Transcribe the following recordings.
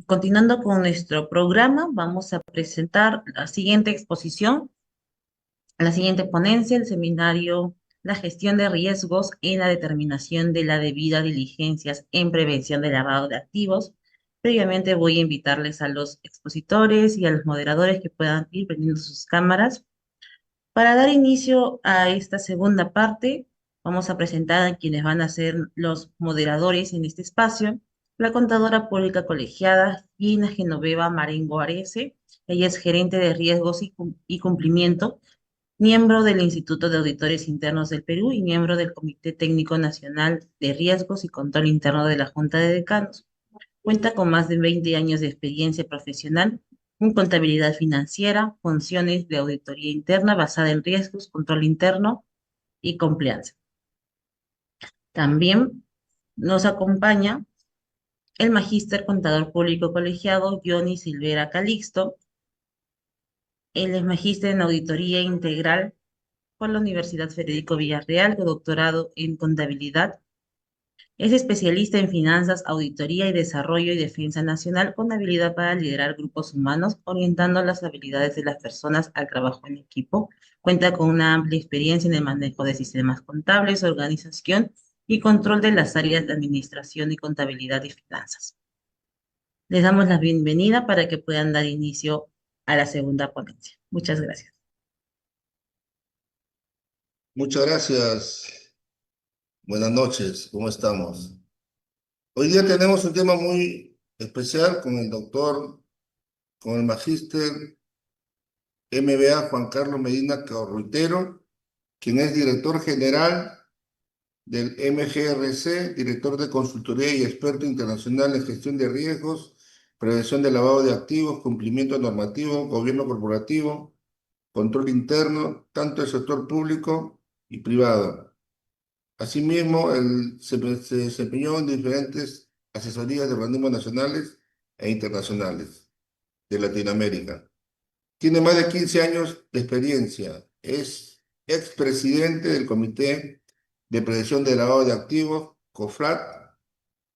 Continuando con nuestro programa, vamos a presentar la siguiente exposición, la siguiente ponencia, el seminario La gestión de riesgos en la determinación de la debida diligencias en prevención de lavado de activos. Previamente voy a invitarles a los expositores y a los moderadores que puedan ir prendiendo sus cámaras. Para dar inicio a esta segunda parte, vamos a presentar a quienes van a ser los moderadores en este espacio. La contadora pública colegiada Gina Genoveva Marengo Arese. Ella es gerente de riesgos y cumplimiento, miembro del Instituto de Auditores Internos del Perú y miembro del Comité Técnico Nacional de Riesgos y Control Interno de la Junta de Decanos. Cuenta con más de 20 años de experiencia profesional en contabilidad financiera, funciones de auditoría interna basada en riesgos, control interno y compliance. También nos acompaña el magíster contador público colegiado Johnny Silvera Calixto. Él es magíster en auditoría integral por la Universidad Federico Villarreal, con doctorado en contabilidad. Es especialista en finanzas, auditoría y desarrollo y defensa nacional con habilidad para liderar grupos humanos, orientando las habilidades de las personas al trabajo en equipo. Cuenta con una amplia experiencia en el manejo de sistemas contables, organización y control de las áreas de administración y contabilidad y finanzas. Les damos la bienvenida para que puedan dar inicio a la segunda ponencia. Muchas gracias. Muchas gracias. Buenas noches. ¿Cómo estamos? Hoy día tenemos un tema muy especial con el doctor, con el magíster MBA Juan Carlos Medina Carruitero, quien es director general del MGRC, director de consultoría y experto internacional en gestión de riesgos, prevención de lavado de activos, cumplimiento normativo, gobierno corporativo, control interno, tanto del sector público y privado. Asimismo, se desempeñó en diferentes asesorías de organismos nacionales e internacionales de Latinoamérica. Tiene más de 15 años de experiencia. Es expresidente del Comité de Prevención de Lavado de Activos, COFLAT,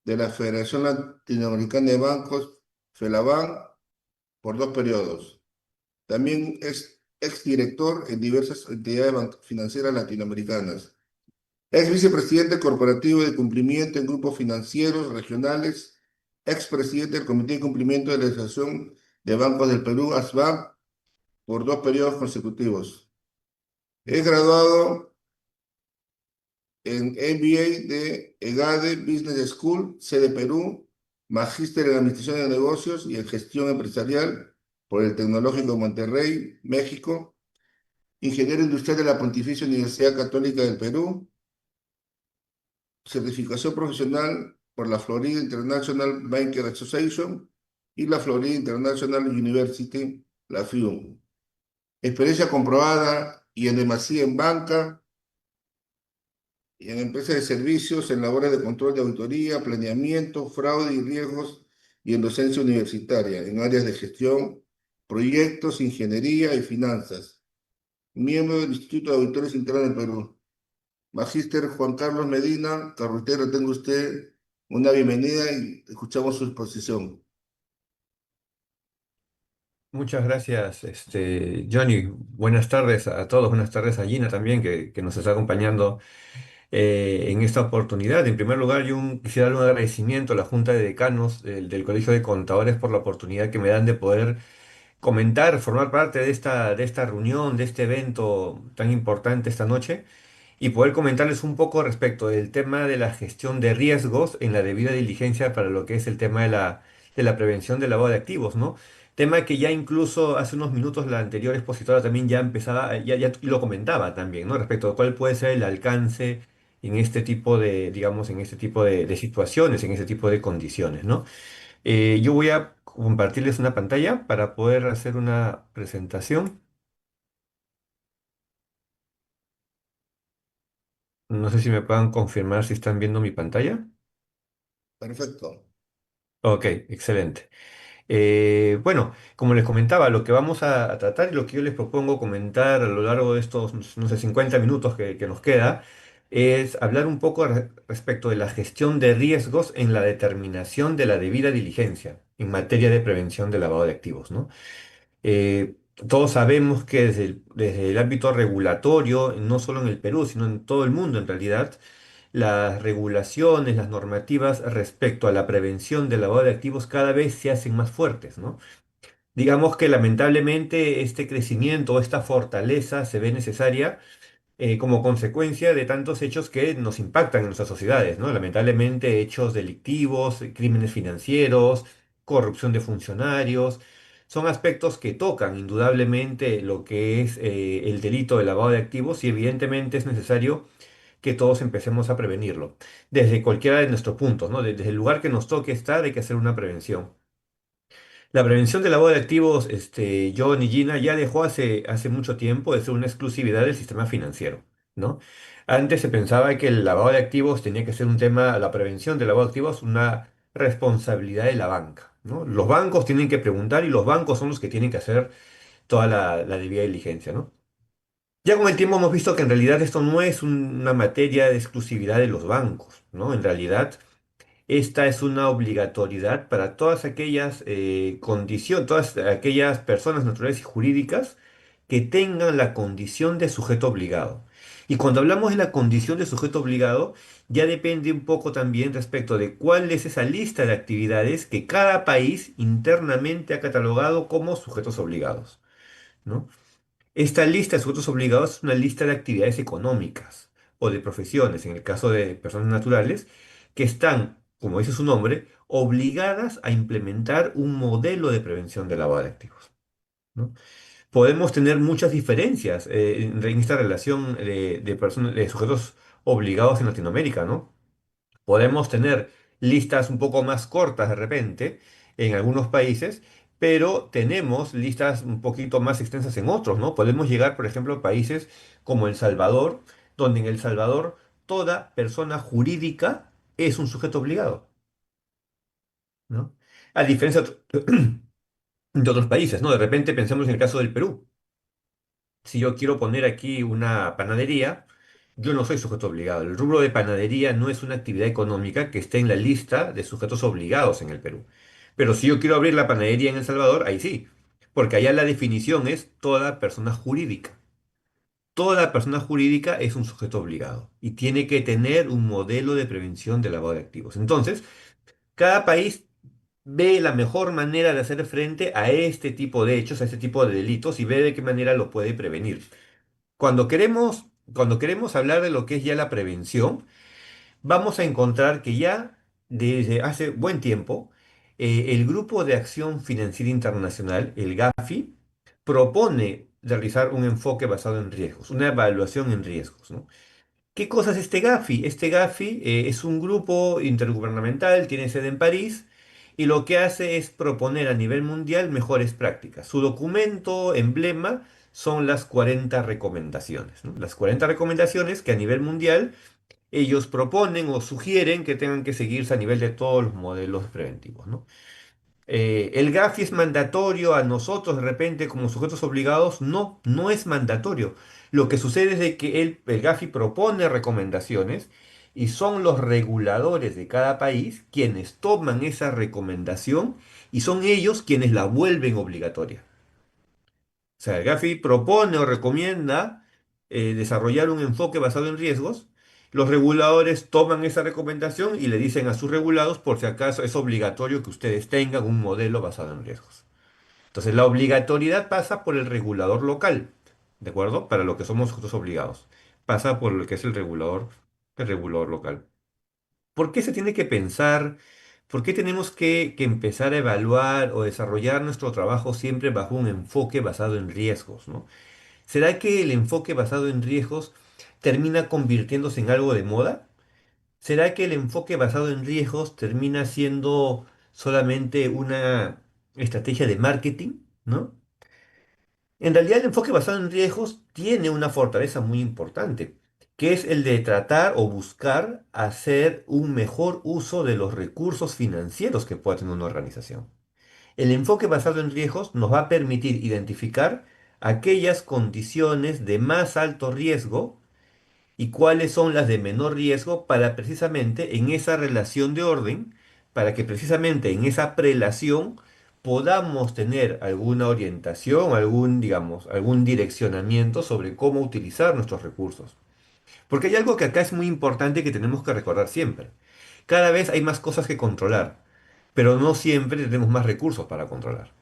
de la Federación Latinoamericana de Bancos, FELABAN, por 2 periodos. También es exdirector en diversas entidades financieras latinoamericanas. Ex vicepresidente corporativo de cumplimiento en grupos financieros regionales, expresidente del Comité de Cumplimiento de la Asociación de Bancos del Perú, ASBAN, por 2 periodos consecutivos. Es graduado en MBA de EGADE Business School, sede Perú, magíster en Administración de Negocios y en Gestión Empresarial por el Tecnológico de Monterrey, México, ingeniero industrial de la Pontificia Universidad Católica del Perú, certificación profesional por la Florida International Banking Association y la Florida International University, la FIUM. Experiencia comprobada y en demasía en banca y en empresas de servicios, en labores de control de auditoría, planeamiento, fraude y riesgos y en docencia universitaria, en áreas de gestión, proyectos, ingeniería y finanzas. Miembro del Instituto de Auditores Internos del Perú. Magíster Juan Carlos Medina Carruitero, tenga usted una bienvenida y escuchamos su exposición. Muchas gracias, Johnny. Buenas tardes a todos, buenas tardes a Gina también, que nos está acompañando en esta oportunidad. En primer lugar, quisiera dar un agradecimiento a la Junta de Decanos del Colegio de Contadores por la oportunidad que me dan de poder comentar, formar parte de esta reunión, de este evento tan importante esta noche y poder comentarles un poco respecto del tema de la gestión de riesgos en la debida diligencia para lo que es el tema de la prevención del lavado de activos, ¿no? Tema que ya incluso hace unos minutos la anterior expositora también ya empezaba, ya lo comentaba también, ¿no? Respecto a cuál puede ser el alcance en este tipo de, digamos, en este tipo de situaciones, en este tipo de condiciones, ¿no? Yo voy a compartirles una pantalla para poder hacer una presentación. No sé si me puedan confirmar si están viendo mi pantalla. Perfecto. Ok, excelente. Bueno, como les comentaba, lo que vamos a tratar y lo que yo les propongo comentar a lo largo de estos, no sé, 50 minutos que nos queda, es hablar un poco respecto de la gestión de riesgos en la determinación de la debida diligencia en materia de prevención de lavado de activos, ¿no? Eh, Todos sabemos que desde el ámbito regulatorio, no solo en el Perú, sino en todo el mundo en realidad, las regulaciones, las normativas respecto a la prevención del lavado de activos cada vez se hacen más fuertes, ¿no? Digamos que lamentablemente este crecimiento o esta fortaleza se ve necesaria como consecuencia de tantos hechos que nos impactan en nuestras sociedades, ¿no? Lamentablemente hechos delictivos, crímenes financieros, corrupción de funcionarios, son aspectos que tocan indudablemente lo que es el delito de lavado de activos y evidentemente es necesario que todos empecemos a prevenirlo, desde cualquiera de nuestros puntos, ¿no? Desde el lugar que nos toque estar hay que hacer una prevención. La prevención del lavado de activos, John y Gina, ya dejó hace mucho tiempo de ser una exclusividad del sistema financiero, ¿no? Antes se pensaba que el lavado de activos tenía que ser un tema, la prevención del lavado de activos, una responsabilidad de la banca, ¿no? Los bancos tienen que preguntar y los bancos son los que tienen que hacer toda la debida diligencia, ¿no? Ya con el tiempo hemos visto que en realidad esto no es una materia de exclusividad de los bancos, ¿no? En realidad esta es una obligatoriedad para todas aquellas condiciones, todas aquellas personas naturales y jurídicas que tengan la condición de sujeto obligado. Y cuando hablamos de la condición de sujeto obligado, ya depende un poco también respecto de cuál es esa lista de actividades que cada país internamente ha catalogado como sujetos obligados, ¿no? Esta lista de sujetos obligados es una lista de actividades económicas o de profesiones, en el caso de personas naturales, que están, como dice su nombre, obligadas a implementar un modelo de prevención del lavado de activos, ¿no? Podemos tener muchas diferencias en esta relación de personas, de sujetos obligados en Latinoamérica, ¿no? Podemos tener listas un poco más cortas de repente en algunos países, pero tenemos listas un poquito más extensas en otros, ¿no? Podemos llegar, por ejemplo, a países como El Salvador, donde en El Salvador toda persona jurídica es un sujeto obligado, ¿no? A diferencia de otros países, ¿no? De repente pensemos en el caso del Perú. Si yo quiero poner aquí una panadería, yo no soy sujeto obligado. El rubro de panadería no es una actividad económica que esté en la lista de sujetos obligados en el Perú. Pero si yo quiero abrir la panadería en El Salvador, ahí sí, porque allá la definición es toda persona jurídica. Toda persona jurídica es un sujeto obligado y tiene que tener un modelo de prevención del lavado de activos. Entonces, cada país ve la mejor manera de hacer frente a este tipo de hechos, a este tipo de delitos y ve de qué manera lo puede prevenir. Cuando queremos, cuando queremos hablar de lo que es ya la prevención, vamos a encontrar que ya desde hace buen tiempo, el Grupo de Acción Financiera Internacional, el GAFI, propone realizar un enfoque basado en riesgos, una evaluación en riesgos, ¿no? ¿Qué cosa es este GAFI? Este GAFI es un grupo intergubernamental, tiene sede en París y lo que hace es proponer a nivel mundial mejores prácticas. Su documento emblema son las 40 recomendaciones, ¿no? Las 40 recomendaciones que a nivel mundial ellos proponen o sugieren que tengan que seguirse a nivel de todos los modelos preventivos, ¿no? El GAFI es mandatorio a nosotros de repente como sujetos obligados. No, no es mandatorio. Lo que sucede es de que el GAFI propone recomendaciones y son los reguladores de cada país quienes toman esa recomendación y son ellos quienes la vuelven obligatoria. O sea, el GAFI propone o recomienda desarrollar un enfoque basado en riesgos. Los reguladores toman esa recomendación y le dicen a sus regulados, por si acaso es obligatorio que ustedes tengan un modelo basado en riesgos. Entonces, la obligatoriedad pasa por el regulador local, ¿de acuerdo? Para lo que somos nosotros obligados. Pasa por lo que es el regulador local. ¿Por qué se tiene que pensar? ¿Por qué tenemos que empezar a evaluar o desarrollar nuestro trabajo siempre bajo un enfoque basado en riesgos, ¿no? ¿Será que el enfoque basado en riesgos termina convirtiéndose en algo de moda? ¿Será que el enfoque basado en riesgos termina siendo solamente una estrategia de marketing? ¿No? En realidad el enfoque basado en riesgos tiene una fortaleza muy importante, que es el de tratar o buscar hacer un mejor uso de los recursos financieros que pueda tener una organización. El enfoque basado en riesgos nos va a permitir identificar aquellas condiciones de más alto riesgo y cuáles son las de menor riesgo para precisamente en esa relación de orden, para que precisamente en esa prelación podamos tener alguna orientación, algún, digamos, algún direccionamiento sobre cómo utilizar nuestros recursos. Porque hay algo que acá es muy importante que tenemos que recordar siempre. Cada vez hay más cosas que controlar, pero no siempre tenemos más recursos para controlar.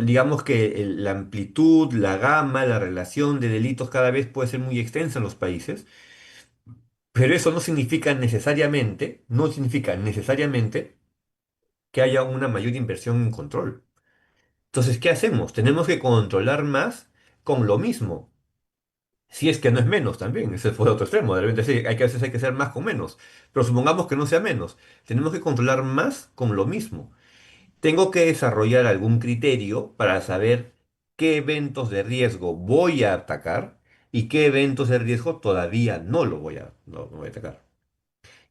Digamos que la amplitud, la gama, la relación de delitos cada vez puede ser muy extensa en los países, pero eso no significa necesariamente que haya una mayor inversión en control. Entonces, ¿qué hacemos? Tenemos que controlar más con lo mismo. Si es que no es menos también, ese fue otro extremo. De repente sí, hay que, a veces hay que hacer más con menos. Pero supongamos que no sea menos. Tenemos que controlar más con lo mismo. Tengo que desarrollar algún criterio para saber qué eventos de riesgo voy a atacar y qué eventos de riesgo todavía no voy a atacar.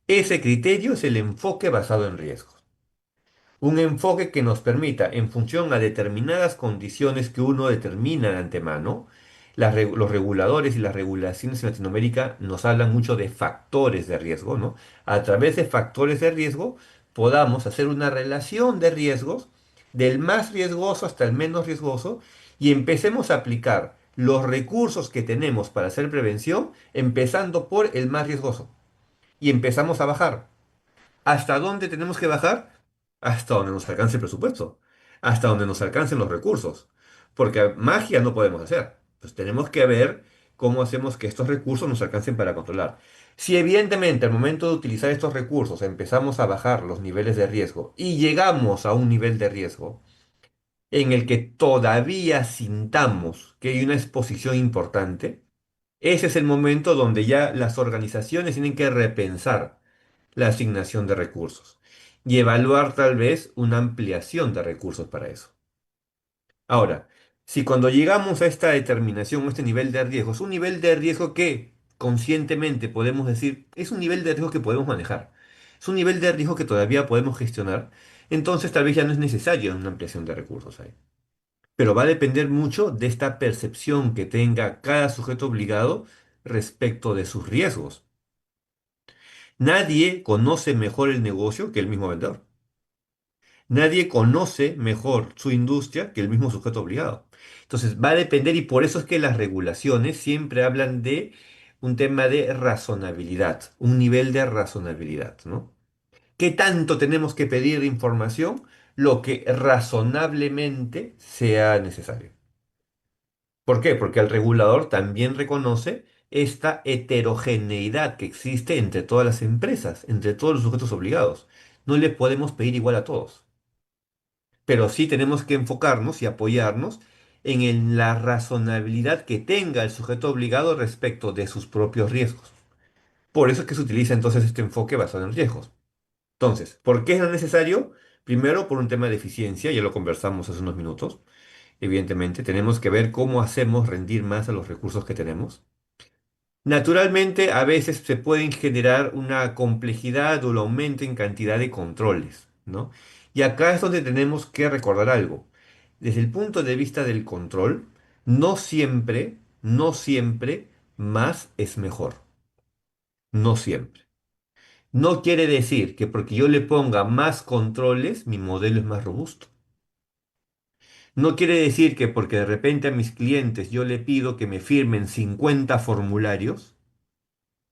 Ese criterio es el enfoque basado en riesgos. Un enfoque que nos permita, en función a determinadas condiciones que uno determina de antemano, los reguladores y las regulaciones en Latinoamérica nos hablan mucho de factores de riesgo, ¿no? A través de factores de riesgo podamos hacer una relación de riesgos del más riesgoso hasta el menos riesgoso y empecemos a aplicar los recursos que tenemos para hacer prevención, empezando por el más riesgoso. Y empezamos a bajar. ¿Hasta dónde tenemos que bajar? Hasta donde nos alcance el presupuesto, hasta donde nos alcancen los recursos, porque magia no podemos hacer. Pues tenemos que ver cómo hacemos que estos recursos nos alcancen para controlar. Si evidentemente al momento de utilizar estos recursos empezamos a bajar los niveles de riesgo y llegamos a un nivel de riesgo en el que todavía sintamos que hay una exposición importante, ese es el momento donde ya las organizaciones tienen que repensar la asignación de recursos y evaluar tal vez una ampliación de recursos para eso. Ahora, si cuando llegamos a esta determinación, a este nivel de riesgo, es un nivel de riesgo que conscientemente podemos decir, es un nivel de riesgo que podemos manejar, es un nivel de riesgo que todavía podemos gestionar, entonces tal vez ya no es necesaria una ampliación de recursos ahí. Pero va a depender mucho de esta percepción que tenga cada sujeto obligado respecto de sus riesgos. Nadie conoce mejor el negocio que el mismo vendedor. Nadie conoce mejor su industria que el mismo sujeto obligado. Entonces va a depender y por eso es que las regulaciones siempre hablan de un tema de razonabilidad, un nivel de razonabilidad, ¿no? ¿Qué tanto tenemos que pedir información? Lo que razonablemente sea necesario. ¿Por qué? Porque el regulador también reconoce esta heterogeneidad que existe entre todas las empresas, entre todos los sujetos obligados. No le podemos pedir igual a todos, pero sí tenemos que enfocarnos y apoyarnos la razonabilidad que tenga el sujeto obligado respecto de sus propios riesgos. Por eso es que se utiliza entonces este enfoque basado en riesgos. Entonces, ¿por qué es necesario? Primero, por un tema de eficiencia, ya lo conversamos hace unos minutos. Evidentemente, tenemos que ver cómo hacemos rendir más a los recursos que tenemos. Naturalmente, a veces se pueden generar una complejidad o un aumento en cantidad de controles, ¿no? Y acá es donde tenemos que recordar algo. Desde el punto de vista del control, no siempre más es mejor. No siempre. No quiere decir que porque yo le ponga más controles, mi modelo es más robusto. No quiere decir que porque de repente a mis clientes yo le pido que me firmen 50 formularios,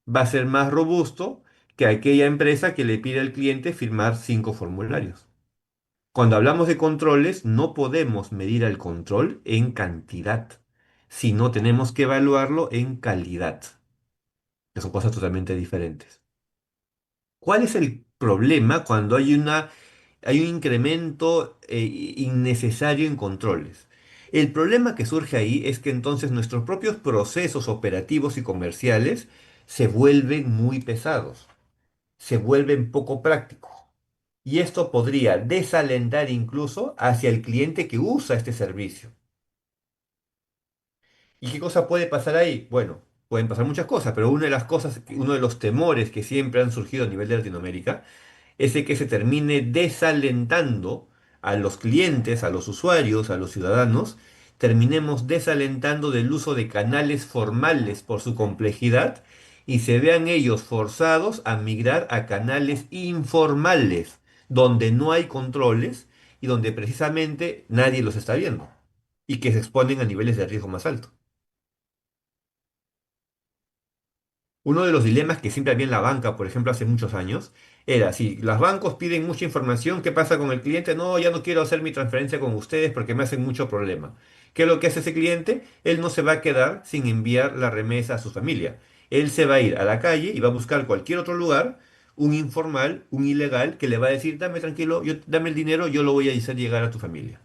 va a ser más robusto que aquella empresa que le pide al cliente firmar 5 formularios. Cuando hablamos de controles, no podemos medir el control en cantidad, sino tenemos que evaluarlo en calidad, que son cosas totalmente diferentes. ¿Cuál es el problema cuando hay un incremento innecesario en controles? El problema que surge ahí es que entonces nuestros propios procesos operativos y comerciales se vuelven muy pesados, se vuelven poco prácticos. Y esto podría desalentar incluso hacia el cliente que usa este servicio. ¿Y qué cosa puede pasar ahí? Bueno, pueden pasar muchas cosas, pero una de las cosas, uno de los temores que siempre han surgido a nivel de Latinoamérica es de que se termine desalentando a los clientes, a los usuarios, a los ciudadanos, terminemos desalentando del uso de canales formales por su complejidad y se vean ellos forzados a migrar a canales informales, donde no hay controles y donde precisamente nadie los está viendo y que se exponen a niveles de riesgo más altos. Uno de los dilemas que siempre había en la banca, por ejemplo, hace muchos años, era si los bancos piden mucha información, ¿qué pasa con el cliente? No, ya no quiero hacer mi transferencia con ustedes porque me hacen mucho problema. ¿Qué es lo que hace ese cliente? Él no se va a quedar sin enviar la remesa a su familia. Él se va a ir a la calle y va a buscar cualquier otro lugar, un informal, un ilegal, que le va a decir, dame tranquilo, dame el dinero, yo lo voy a hacer llegar a tu familia.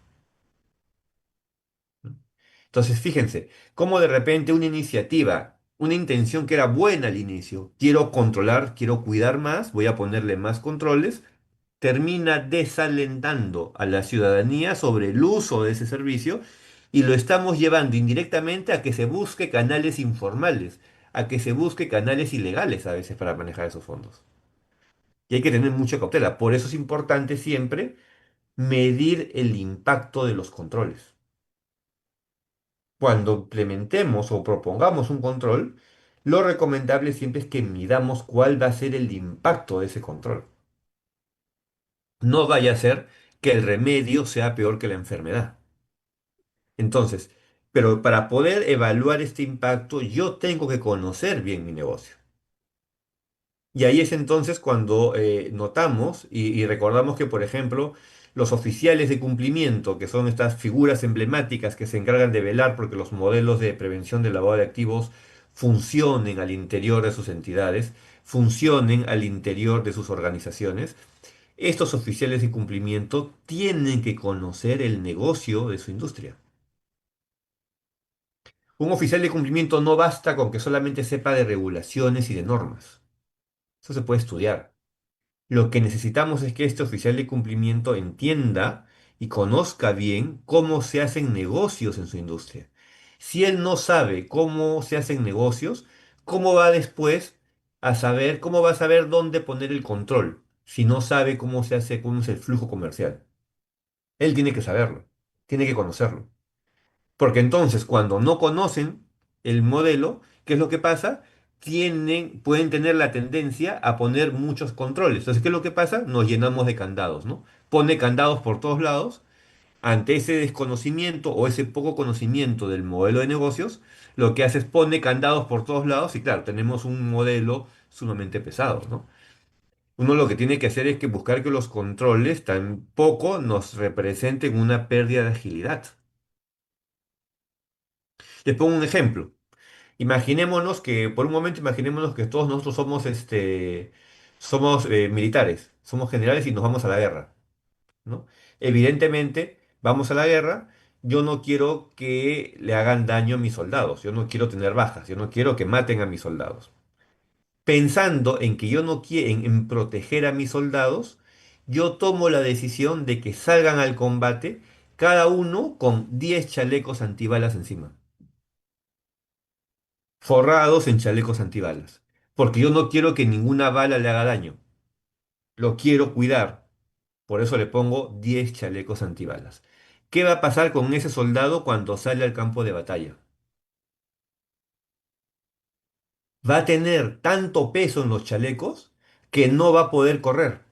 Entonces, fíjense, cómo de repente una iniciativa, una intención que era buena al inicio, quiero controlar, quiero cuidar más, voy a ponerle más controles, termina desalentando a la ciudadanía sobre el uso de ese servicio y lo estamos llevando indirectamente a que se busque canales informales, a que se busque canales ilegales a veces para manejar esos fondos. Y hay que tener mucha cautela. Por eso es importante siempre medir el impacto de los controles. Cuando implementemos o propongamos un control, lo recomendable siempre es que midamos cuál va a ser el impacto de ese control. No vaya a ser que el remedio sea peor que la enfermedad. Entonces, pero para poder evaluar este impacto, yo tengo que conocer bien mi negocio. Y ahí es entonces cuando notamos y recordamos que, por ejemplo, los oficiales de cumplimiento, que son estas figuras emblemáticas que se encargan de velar porque los modelos de prevención del lavado de activos funcionen al interior de sus entidades, funcionen al interior de sus organizaciones, estos oficiales de cumplimiento tienen que conocer el negocio de su industria. Un oficial de cumplimiento no basta con que solamente sepa de regulaciones y de normas. Eso se puede estudiar. Lo que necesitamos es que este oficial de cumplimiento entienda y conozca bien cómo se hacen negocios en su industria. Si él no sabe cómo se hacen negocios, ¿cómo va después a saber, cómo va a saber dónde poner el control? Si no sabe cómo se hace, cómo es el flujo comercial. Él tiene que saberlo, tiene que conocerlo. Porque entonces, cuando no conocen el modelo, ¿qué es lo que pasa? Pueden tener la tendencia a poner muchos controles. Entonces, ¿qué es lo que pasa? Nos llenamos de candados, ¿no? Pone candados por todos lados. Ante ese desconocimiento o ese poco conocimiento del modelo de negocios, lo que hace es pone candados por todos lados y claro, tenemos un modelo sumamente pesado, ¿no? Uno lo que tiene que hacer es que buscar que los controles tampoco nos representen una pérdida de agilidad. Les pongo un ejemplo. Imaginémonos que, por un momento, imaginémonos que todos nosotros somos militares, somos generales y nos vamos a la guerra, ¿no? Evidentemente, vamos a la guerra, yo no quiero que le hagan daño a mis soldados, yo no quiero tener bajas, yo no quiero que maten a mis soldados. Pensando en que yo no quiero, en proteger a mis soldados, yo tomo la decisión de que salgan al combate cada uno con 10 chalecos antibalas encima, forrados en chalecos antibalas, porque yo no quiero que ninguna bala le haga daño, lo quiero cuidar, por eso le pongo 10 chalecos antibalas. ¿Qué va a pasar con ese soldado cuando sale al campo de batalla? Va a tener tanto peso en los chalecos que no va a poder correr,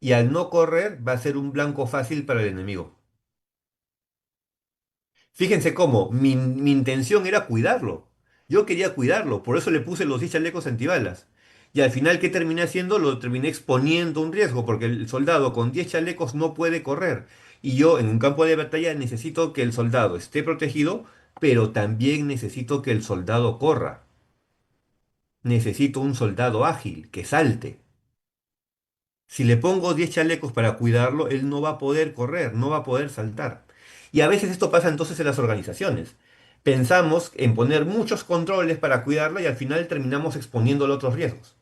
y al no correr va a ser un blanco fácil para el enemigo. Fíjense cómo mi intención era cuidarlo. Yo quería cuidarlo, por eso le puse los 10 chalecos antibalas. Y al final, ¿qué terminé haciendo? Lo terminé exponiendo a un riesgo, porque el soldado con 10 chalecos no puede correr. Y yo en un campo de batalla necesito que el soldado esté protegido, pero también necesito que el soldado corra. Necesito un soldado ágil, que salte. Si le pongo 10 chalecos para cuidarlo, él no va a poder correr, no va a poder saltar. Y a veces esto pasa entonces en las organizaciones. Pensamos en poner muchos controles para cuidarla y al final terminamos exponiéndolo a otros riesgos.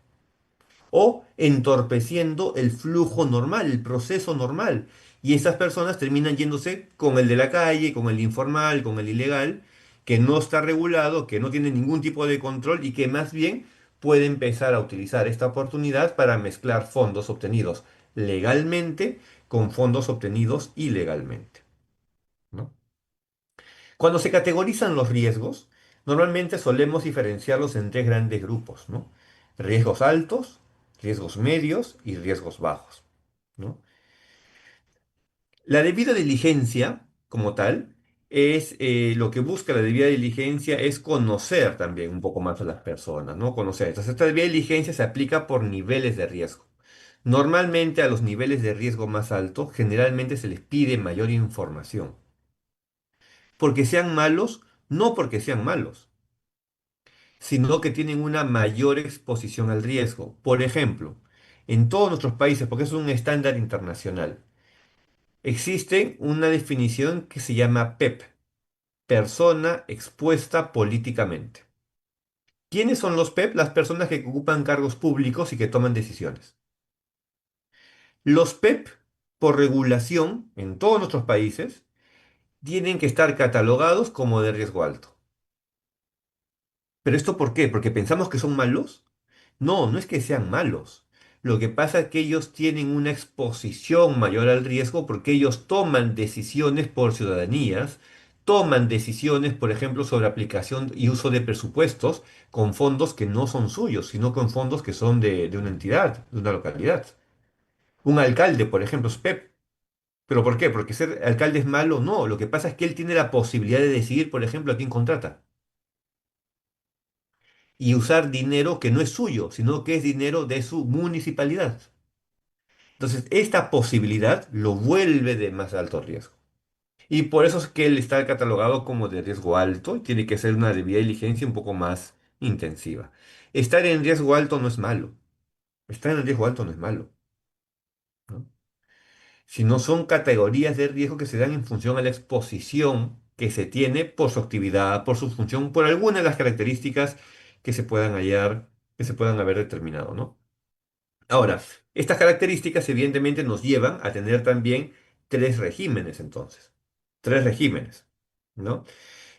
O entorpeciendo el flujo normal, el proceso normal. Y estas personas terminan yéndose con el de la calle, con el informal, con el ilegal, que no está regulado, que no tiene ningún tipo de control y que más bien puede empezar a utilizar esta oportunidad para mezclar fondos obtenidos legalmente con fondos obtenidos ilegalmente, ¿no? Cuando se categorizan los riesgos, normalmente solemos diferenciarlos en tres grandes grupos, ¿no? Riesgos altos, riesgos medios y riesgos bajos, ¿no? La debida diligencia, como tal, es lo que busca la debida diligencia es conocer también un poco más a las personas, ¿no? Conocer. Entonces, esta debida diligencia se aplica por niveles de riesgo. Normalmente a los niveles de riesgo más altos, generalmente se les pide mayor información. Porque sean malos, no porque sean malos, sino que tienen una mayor exposición al riesgo. Por ejemplo, en todos nuestros países, porque es un estándar internacional, existe una definición que se llama PEP, persona expuesta políticamente. ¿Quiénes son los PEP? Las personas que ocupan cargos públicos y que toman decisiones. Los PEP, por regulación, en todos nuestros países, tienen que estar catalogados como de riesgo alto. ¿Pero esto por qué? ¿Porque pensamos que son malos? No, no es que sean malos. Lo que pasa es que ellos tienen una exposición mayor al riesgo porque ellos toman decisiones por ciudadanías, toman decisiones, por ejemplo, sobre aplicación y uso de presupuestos con fondos que no son suyos, sino con fondos que son de una entidad, de una localidad. Un alcalde, por ejemplo, es PEP. ¿Pero por qué? ¿Porque ser alcalde es malo? No, lo que pasa es que él tiene la posibilidad de decidir, por ejemplo, a quién contrata y usar dinero que no es suyo, sino que es dinero de su municipalidad. Entonces, esta posibilidad lo vuelve de más alto riesgo. Y por eso es que él está catalogado como de riesgo alto y tiene que ser una debida diligencia un poco más intensiva. Estar en riesgo alto no es malo. Estar en riesgo alto no es malo, ¿no? Sino son categorías de riesgo que se dan en función a la exposición que se tiene por su actividad, por su función, por alguna de las características que se puedan hallar, que se puedan haber determinado, ¿no? Ahora, estas características evidentemente nos llevan a tener también tres regímenes entonces. Tres regímenes, ¿no?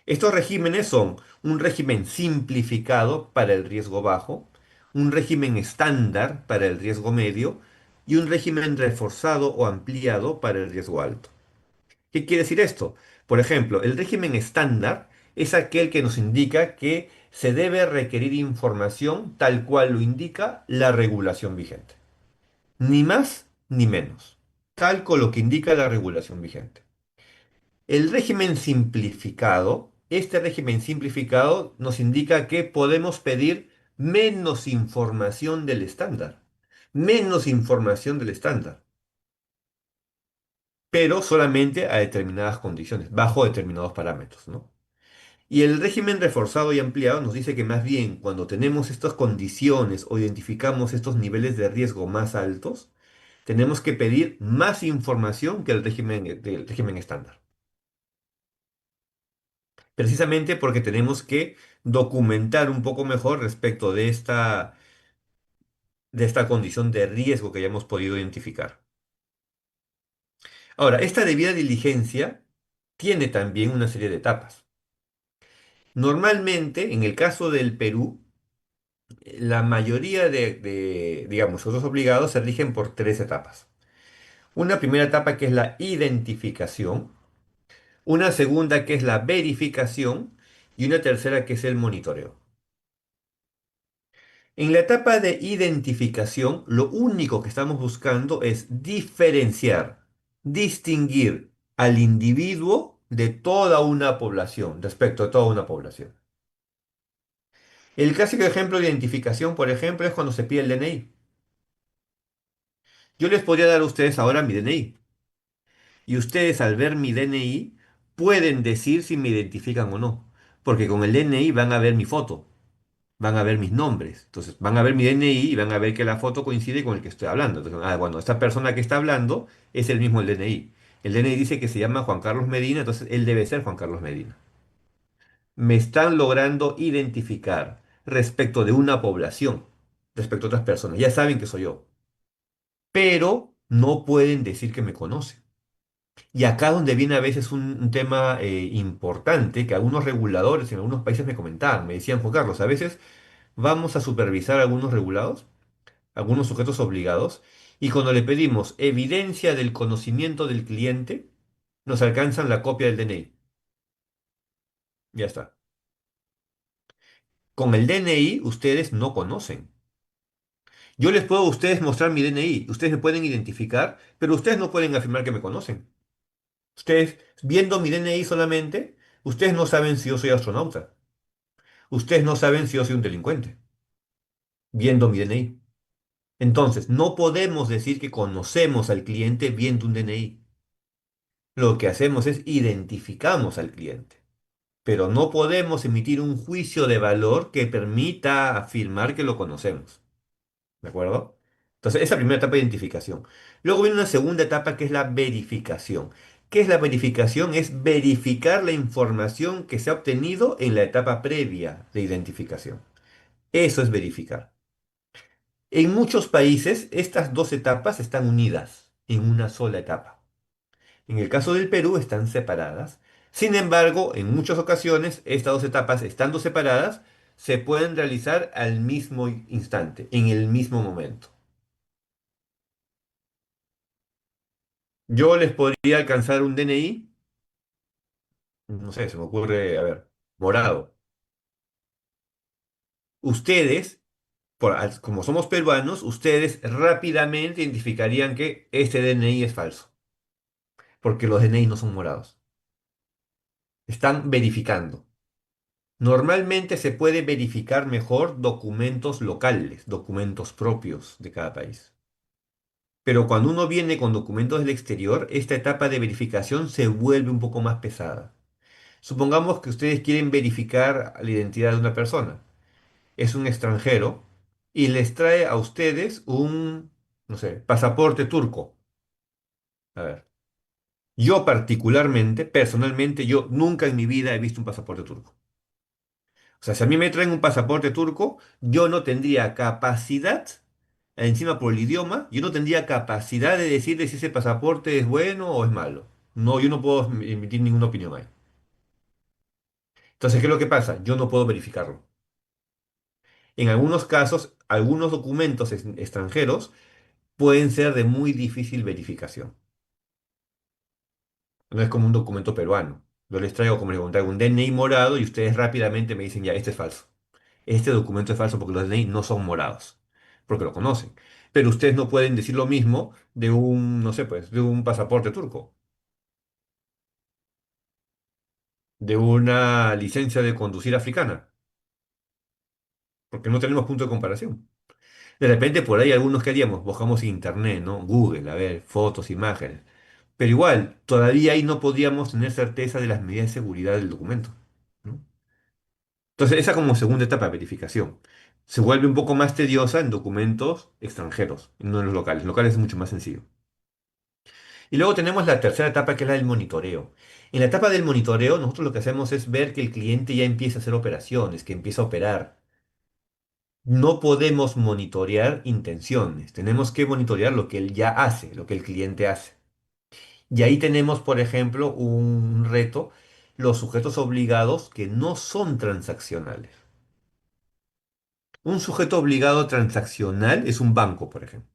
Estos regímenes son un régimen simplificado para el riesgo bajo, un régimen estándar para el riesgo medio y un régimen reforzado o ampliado para el riesgo alto. ¿Qué quiere decir esto? Por ejemplo, el régimen estándar es aquel que nos indica que se debe requerir información tal cual lo indica la regulación vigente. Ni más ni menos, tal con lo que indica la regulación vigente. El régimen simplificado, este régimen simplificado nos indica que podemos pedir menos información del estándar, menos información del estándar, pero solamente a determinadas condiciones, bajo determinados parámetros, ¿no? Y el régimen reforzado y ampliado nos dice que más bien cuando tenemos estas condiciones o identificamos estos niveles de riesgo más altos, tenemos que pedir más información que el del régimen estándar. Precisamente porque tenemos que documentar un poco mejor respecto de esta condición de riesgo que hayamos podido identificar. Ahora, esta debida diligencia tiene también una serie de etapas. Normalmente, en el caso del Perú, la mayoría digamos, los obligados se rigen por tres etapas. Una primera etapa que es la identificación, una segunda que es la verificación y una tercera que es el monitoreo. En la etapa de identificación, lo único que estamos buscando es diferenciar, distinguir al individuo de toda una población, respecto a toda una población. El clásico ejemplo de identificación, por ejemplo, es cuando se pide el DNI. Yo les podría dar a ustedes ahora mi DNI. Y ustedes al ver mi DNI pueden decir si me identifican o no. Porque con el DNI van a ver mi foto, van a ver mis nombres. Entonces van a ver mi DNI y van a ver que la foto coincide con el que estoy hablando. Entonces, bueno, esta persona que está hablando es el mismo el DNI. El DNI dice que se llama Juan Carlos Medina, entonces él debe ser Juan Carlos Medina. Me están logrando identificar respecto de una población, respecto a otras personas. Ya saben que soy yo, pero no pueden decir que me conocen. Y acá donde viene a veces un tema importante que algunos reguladores en algunos países me comentaban, me decían, Juan Carlos, a veces vamos a supervisar a algunos regulados, algunos sujetos obligados, y cuando le pedimos evidencia del conocimiento del cliente, nos alcanzan la copia del DNI. Ya está. Con el DNI ustedes no conocen. Yo les puedo a ustedes mostrar mi DNI, ustedes me pueden identificar, pero ustedes no pueden afirmar que me conocen. Ustedes, viendo mi DNI solamente, ustedes no saben si yo soy astronauta. Ustedes no saben si yo soy un delincuente, viendo mi DNI. Entonces, no podemos decir que conocemos al cliente viendo un DNI. Lo que hacemos es identificamos al cliente, pero no podemos emitir un juicio de valor que permita afirmar que lo conocemos. ¿De acuerdo? Entonces, esa primera etapa de identificación. Luego viene una segunda etapa que es la verificación. ¿Qué es la verificación? Es verificar la información que se ha obtenido en la etapa previa de identificación. Eso es verificar. En muchos países, estas dos etapas están unidas en una sola etapa. En el caso del Perú, están separadas. Sin embargo, en muchas ocasiones, estas dos etapas, estando separadas, se pueden realizar al mismo instante, en el mismo momento. Yo les podría alcanzar un DNI, no sé, se me ocurre, a ver, morado. Ustedes, como somos peruanos, ustedes rápidamente identificarían que este DNI es falso, porque los DNI no son morados. Están verificando. Normalmente se puede verificar mejor documentos locales, documentos propios de cada país. Pero cuando uno viene con documentos del exterior, esta etapa de verificación se vuelve un poco más pesada. Supongamos que ustedes quieren verificar la identidad de una persona. Es un extranjero y les trae a ustedes un, no sé, pasaporte turco. A ver, yo particularmente, personalmente, yo nunca en mi vida he visto un pasaporte turco. O sea, si a mí me traen un pasaporte turco, yo no tendría capacidad, encima por el idioma, yo no tendría capacidad de decirle si ese pasaporte es bueno o es malo. No, yo no puedo emitir ninguna opinión ahí. Entonces, ¿qué es lo que pasa? Yo no puedo verificarlo. En algunos casos, algunos documentos extranjeros pueden ser de muy difícil verificación. No es como un documento peruano. Yo les traigo, como les contaba, un DNI morado y ustedes rápidamente me dicen, ya, este es falso. Este documento es falso porque los DNI no son morados, porque lo conocen. Pero ustedes no pueden decir lo mismo de un, no sé, pues, de un pasaporte turco, de una licencia de conducir africana, porque no tenemos punto de comparación. De repente por ahí algunos que haríamos, buscamos en internet, ¿no? Google, a ver, fotos, imágenes. Pero igual, todavía ahí no podíamos tener certeza de las medidas de seguridad del documento, ¿no? Entonces, esa como segunda etapa de verificación. Se vuelve un poco más tediosa en documentos extranjeros, no en los locales. En locales es mucho más sencillo. Y luego tenemos la tercera etapa que es la del monitoreo. En la etapa del monitoreo, nosotros lo que hacemos es ver que el cliente ya empieza a hacer operaciones, que empieza a operar. No podemos monitorear intenciones, tenemos que monitorear lo que él ya hace, lo que el cliente hace. Y ahí tenemos, por ejemplo, un reto, los sujetos obligados que no son transaccionales. Un sujeto obligado transaccional es un banco, por ejemplo.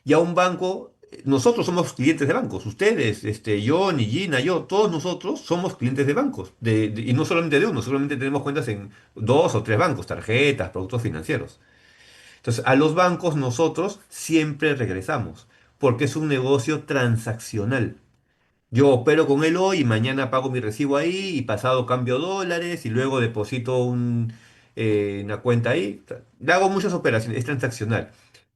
Y a un banco, nosotros somos clientes de bancos, ustedes, Johnny, Gina, yo, todos nosotros somos clientes de bancos. Y no solamente de uno, solamente tenemos cuentas en dos o tres bancos, tarjetas, productos financieros. Entonces, a los bancos nosotros siempre regresamos, porque es un negocio transaccional. Yo opero con él hoy y mañana pago mi recibo ahí y pasado cambio dólares y luego deposito una cuenta ahí. Le hago muchas operaciones, es transaccional.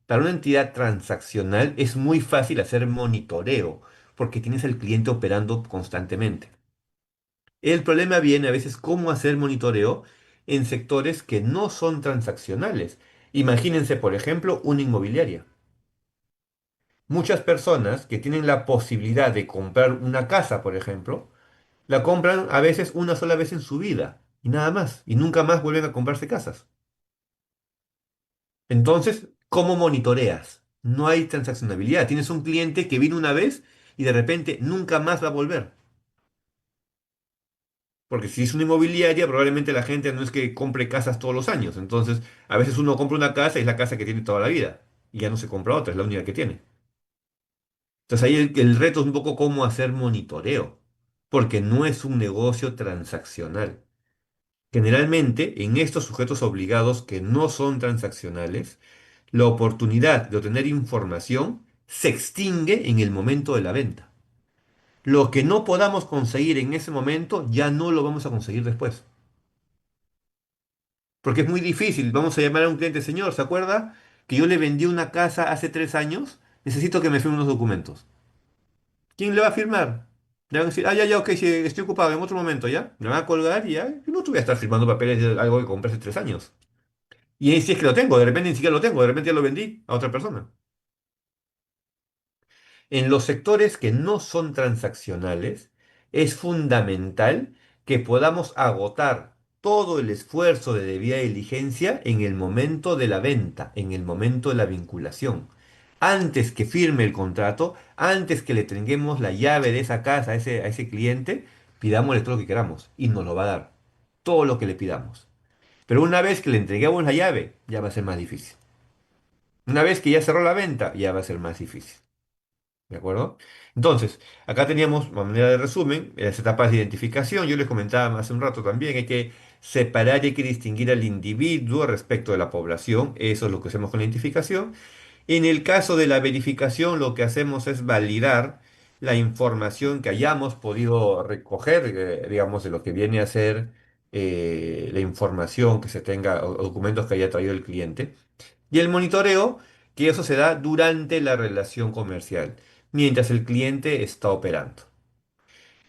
Para una entidad transaccional es muy fácil hacer monitoreo porque tienes al cliente operando constantemente. El problema viene a veces cómo hacer monitoreo en sectores que no son transaccionales. Imagínense, por ejemplo, una inmobiliaria. Muchas personas que tienen la posibilidad de comprar una casa, por ejemplo, la compran a veces una sola vez en su vida y nada más, y nunca más vuelven a comprarse casas. Entonces, ¿cómo monitoreas? No hay transaccionabilidad. Tienes un cliente que vino una vez y de repente nunca más va a volver. Porque si es una inmobiliaria, probablemente la gente no es que compre casas todos los años. Entonces, a veces uno compra una casa y es la casa que tiene toda la vida. Y ya no se compra otra, es la única que tiene. Entonces ahí el reto es un poco cómo hacer monitoreo. Porque no es un negocio transaccional. Generalmente, en estos sujetos obligados que no son transaccionales, la oportunidad de obtener información se extingue en el momento de la venta. Lo que no podamos conseguir en ese momento ya no lo vamos a conseguir después. Porque es muy difícil. Vamos a llamar a un cliente, señor, ¿se acuerda que yo le vendí una casa hace 3 años? Necesito que me firme unos documentos. ¿Quién le va a firmar? Le van a decir, ya, ok, sí, estoy ocupado en otro momento, ¿ya? Me van a colgar y ya. Yo no te voy a estar firmando papeles de algo que compré hace 3 años. Y ahí sí es que lo tengo, de repente ni siquiera lo tengo, de repente ya lo vendí a otra persona. En los sectores que no son transaccionales, es fundamental que podamos agotar todo el esfuerzo de debida diligencia en el momento de la venta, en el momento de la vinculación. Antes que firme el contrato, antes que le entreguemos la llave de esa casa a ese cliente, pidámosle todo lo que queramos y nos lo va a dar, todo lo que le pidamos. Pero una vez que le entreguemos la llave, ya va a ser más difícil. Una vez que ya cerró la venta, ya va a ser más difícil. ¿De acuerdo? Entonces, acá teníamos, a manera de resumen, las etapas de identificación. Yo les comentaba hace un rato también, hay que separar y hay que distinguir al individuo respecto de la población. Eso es lo que hacemos con la identificación. En el caso de la verificación, lo que hacemos es validar la información que hayamos podido recoger, digamos, de lo que viene a ser la información que se tenga o documentos que haya traído el cliente. Y el monitoreo, que eso se da durante la relación comercial, mientras el cliente está operando.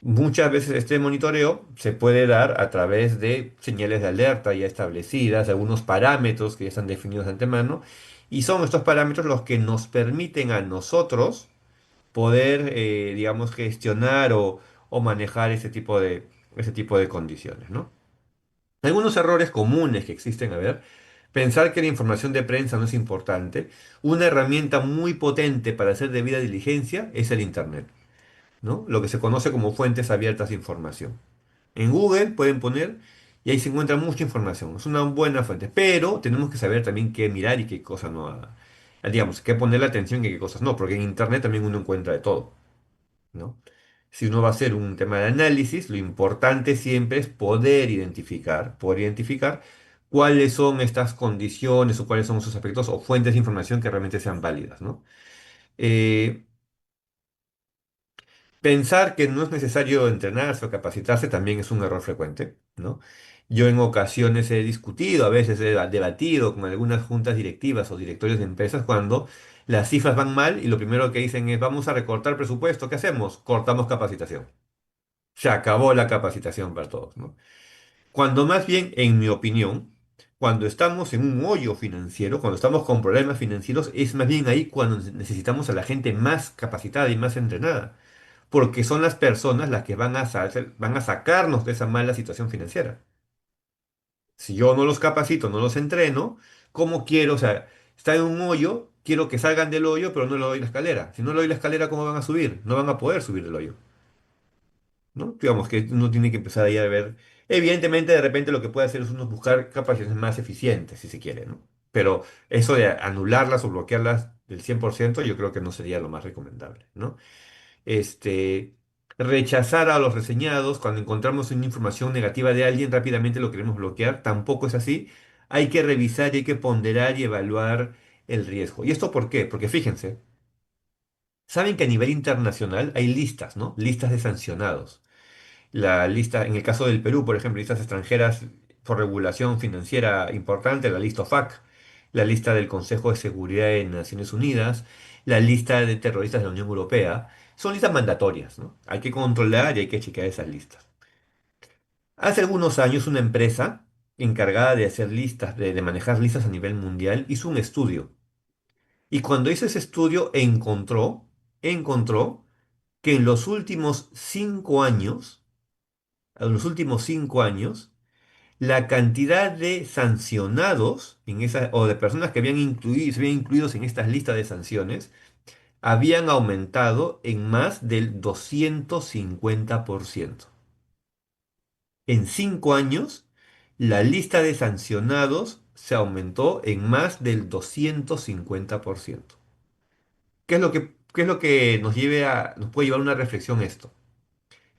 Muchas veces este monitoreo se puede dar a través de señales de alerta ya establecidas, algunos parámetros que ya están definidos de antemano, y son estos parámetros los que nos permiten a nosotros poder, digamos, gestionar o manejar ese tipo de condiciones, ¿no? Algunos errores comunes que existen, a ver, pensar que la información de prensa no es importante. Una herramienta muy potente para hacer debida diligencia es el Internet, ¿no? Lo que se conoce como fuentes abiertas de información. En Google pueden poner y ahí se encuentra mucha información. Es una buena fuente, pero tenemos que saber también qué mirar y qué cosas no. Digamos, qué ponerle atención y qué cosas no, porque en Internet también uno encuentra de todo, ¿no? Si uno va a hacer un tema de análisis, lo importante siempre es poder identificar cuáles son estas condiciones o cuáles son esos aspectos o fuentes de información que realmente sean válidas, ¿no? Eh, Pensar que no es necesario entrenarse o capacitarse también es un error frecuente, ¿no? Yo en ocasiones he discutido, a veces he debatido con algunas juntas directivas o directorios de empresas cuando las cifras van mal y lo primero que dicen es vamos a recortar presupuesto, ¿qué hacemos? Cortamos capacitación. Se acabó la capacitación para todos, ¿no? Cuando más bien, en mi opinión, cuando estamos en un hoyo financiero, cuando estamos con problemas financieros, es más bien ahí cuando necesitamos a la gente más capacitada y más entrenada, porque son las personas las que van a sacarnos de esa mala situación financiera. Si yo no los capacito, no los entreno, ¿cómo quiero? O sea, está en un hoyo, quiero que salgan del hoyo, pero no le doy la escalera. Si no le doy la escalera, ¿cómo van a subir? No van a poder subir del hoyo. ¿No? Digamos que uno tiene que empezar ahí a ver. Evidentemente, de repente lo que puede hacer es uno buscar capacidades más eficientes, si se quiere, ¿no? Pero eso de anularlas o bloquearlas del 100%, yo creo que no sería lo más recomendable, ¿no? Este, rechazar a los reseñados, cuando encontramos una información negativa de alguien, rápidamente lo queremos bloquear, tampoco es así. Hay que revisar y hay que ponderar y evaluar el riesgo. ¿Y esto por qué? Porque fíjense, saben que a nivel internacional hay listas, ¿no? Listas de sancionados. La lista, en el caso del Perú, por ejemplo, listas extranjeras por regulación financiera importante, la lista OFAC, la lista del Consejo de Seguridad de Naciones Unidas, la lista de terroristas de la Unión Europea, son listas mandatorias, ¿no? Hay que controlar y hay que chequear esas listas. Hace algunos años una empresa encargada de hacer listas, de manejar listas a nivel mundial, hizo un estudio. Y cuando hizo ese estudio encontró que en los últimos 5 años, la cantidad de sancionados o de personas que se habían incluidos en estas listas de sanciones habían aumentado en más del 250%. En 5 años, la lista de sancionados se aumentó en más del 250%. ¿Qué es lo que nos puede llevar a una reflexión esto?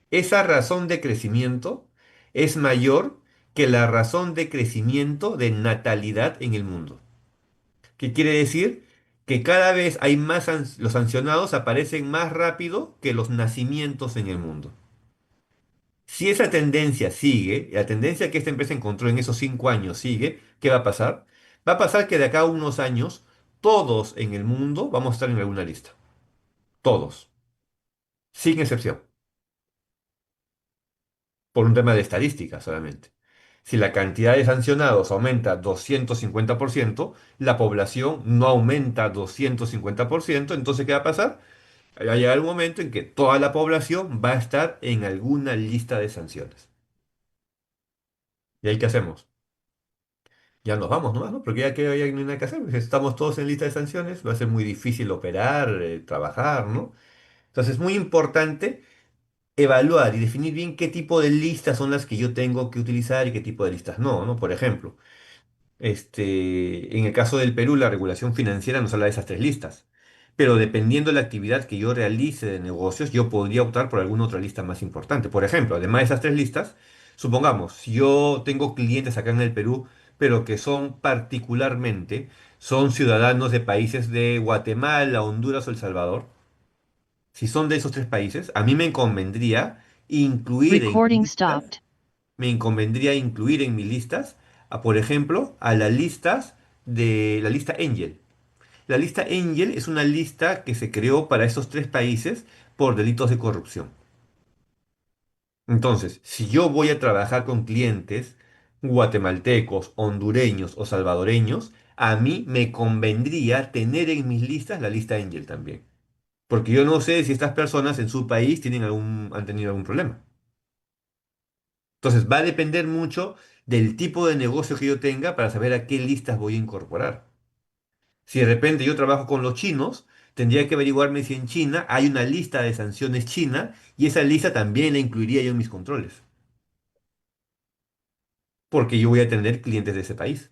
Esa razón de crecimiento es mayor que la razón de crecimiento de natalidad en el mundo. ¿Qué quiere decir? Que cada vez hay más, los sancionados aparecen más rápido que los nacimientos en el mundo. Si esa tendencia sigue, la tendencia que esta empresa encontró en esos 5 años sigue, ¿qué va a pasar? Va a pasar que de acá a unos años, todos en el mundo vamos a estar en alguna lista. Todos, sin excepción, por un tema de estadística solamente. Si la cantidad de sancionados aumenta 250%, la población no aumenta 250%, entonces ¿qué va a pasar? Va a llegar un momento en que toda la población va a estar en alguna lista de sanciones. ¿Y ahí qué hacemos? Ya nos vamos nomás, ¿no? Porque ya no hay nada que hacer. Pues, estamos todos en lista de sanciones, va a ser muy difícil operar, trabajar, ¿no? Entonces es muy importante evaluar y definir bien qué tipo de listas son las que yo tengo que utilizar y qué tipo de listas no, ¿no? Por ejemplo, en el caso del Perú, la regulación financiera nos habla de esas tres listas. Pero dependiendo de la actividad que yo realice de negocios, yo podría optar por alguna otra lista más importante. Por ejemplo, además de esas tres listas, supongamos, si yo tengo clientes acá en el Perú, pero que son ciudadanos de países de Guatemala, Honduras o El Salvador. Si son de esos tres países, a mí me convendría incluir en mis Recording listas stopped. por ejemplo, a las listas de la lista Angel. La lista Angel es una lista que se creó para esos tres países por delitos de corrupción. Entonces, si yo voy a trabajar con clientes guatemaltecos, hondureños o salvadoreños, a mí me convendría tener en mis listas la lista Angel también. Porque yo no sé si estas personas en su país han tenido algún problema. Entonces, va a depender mucho del tipo de negocio que yo tenga para saber a qué listas voy a incorporar. Si de repente yo trabajo con los chinos, tendría que averiguarme si en China hay una lista de sanciones china y esa lista también la incluiría yo en mis controles, porque yo voy a tener clientes de ese país.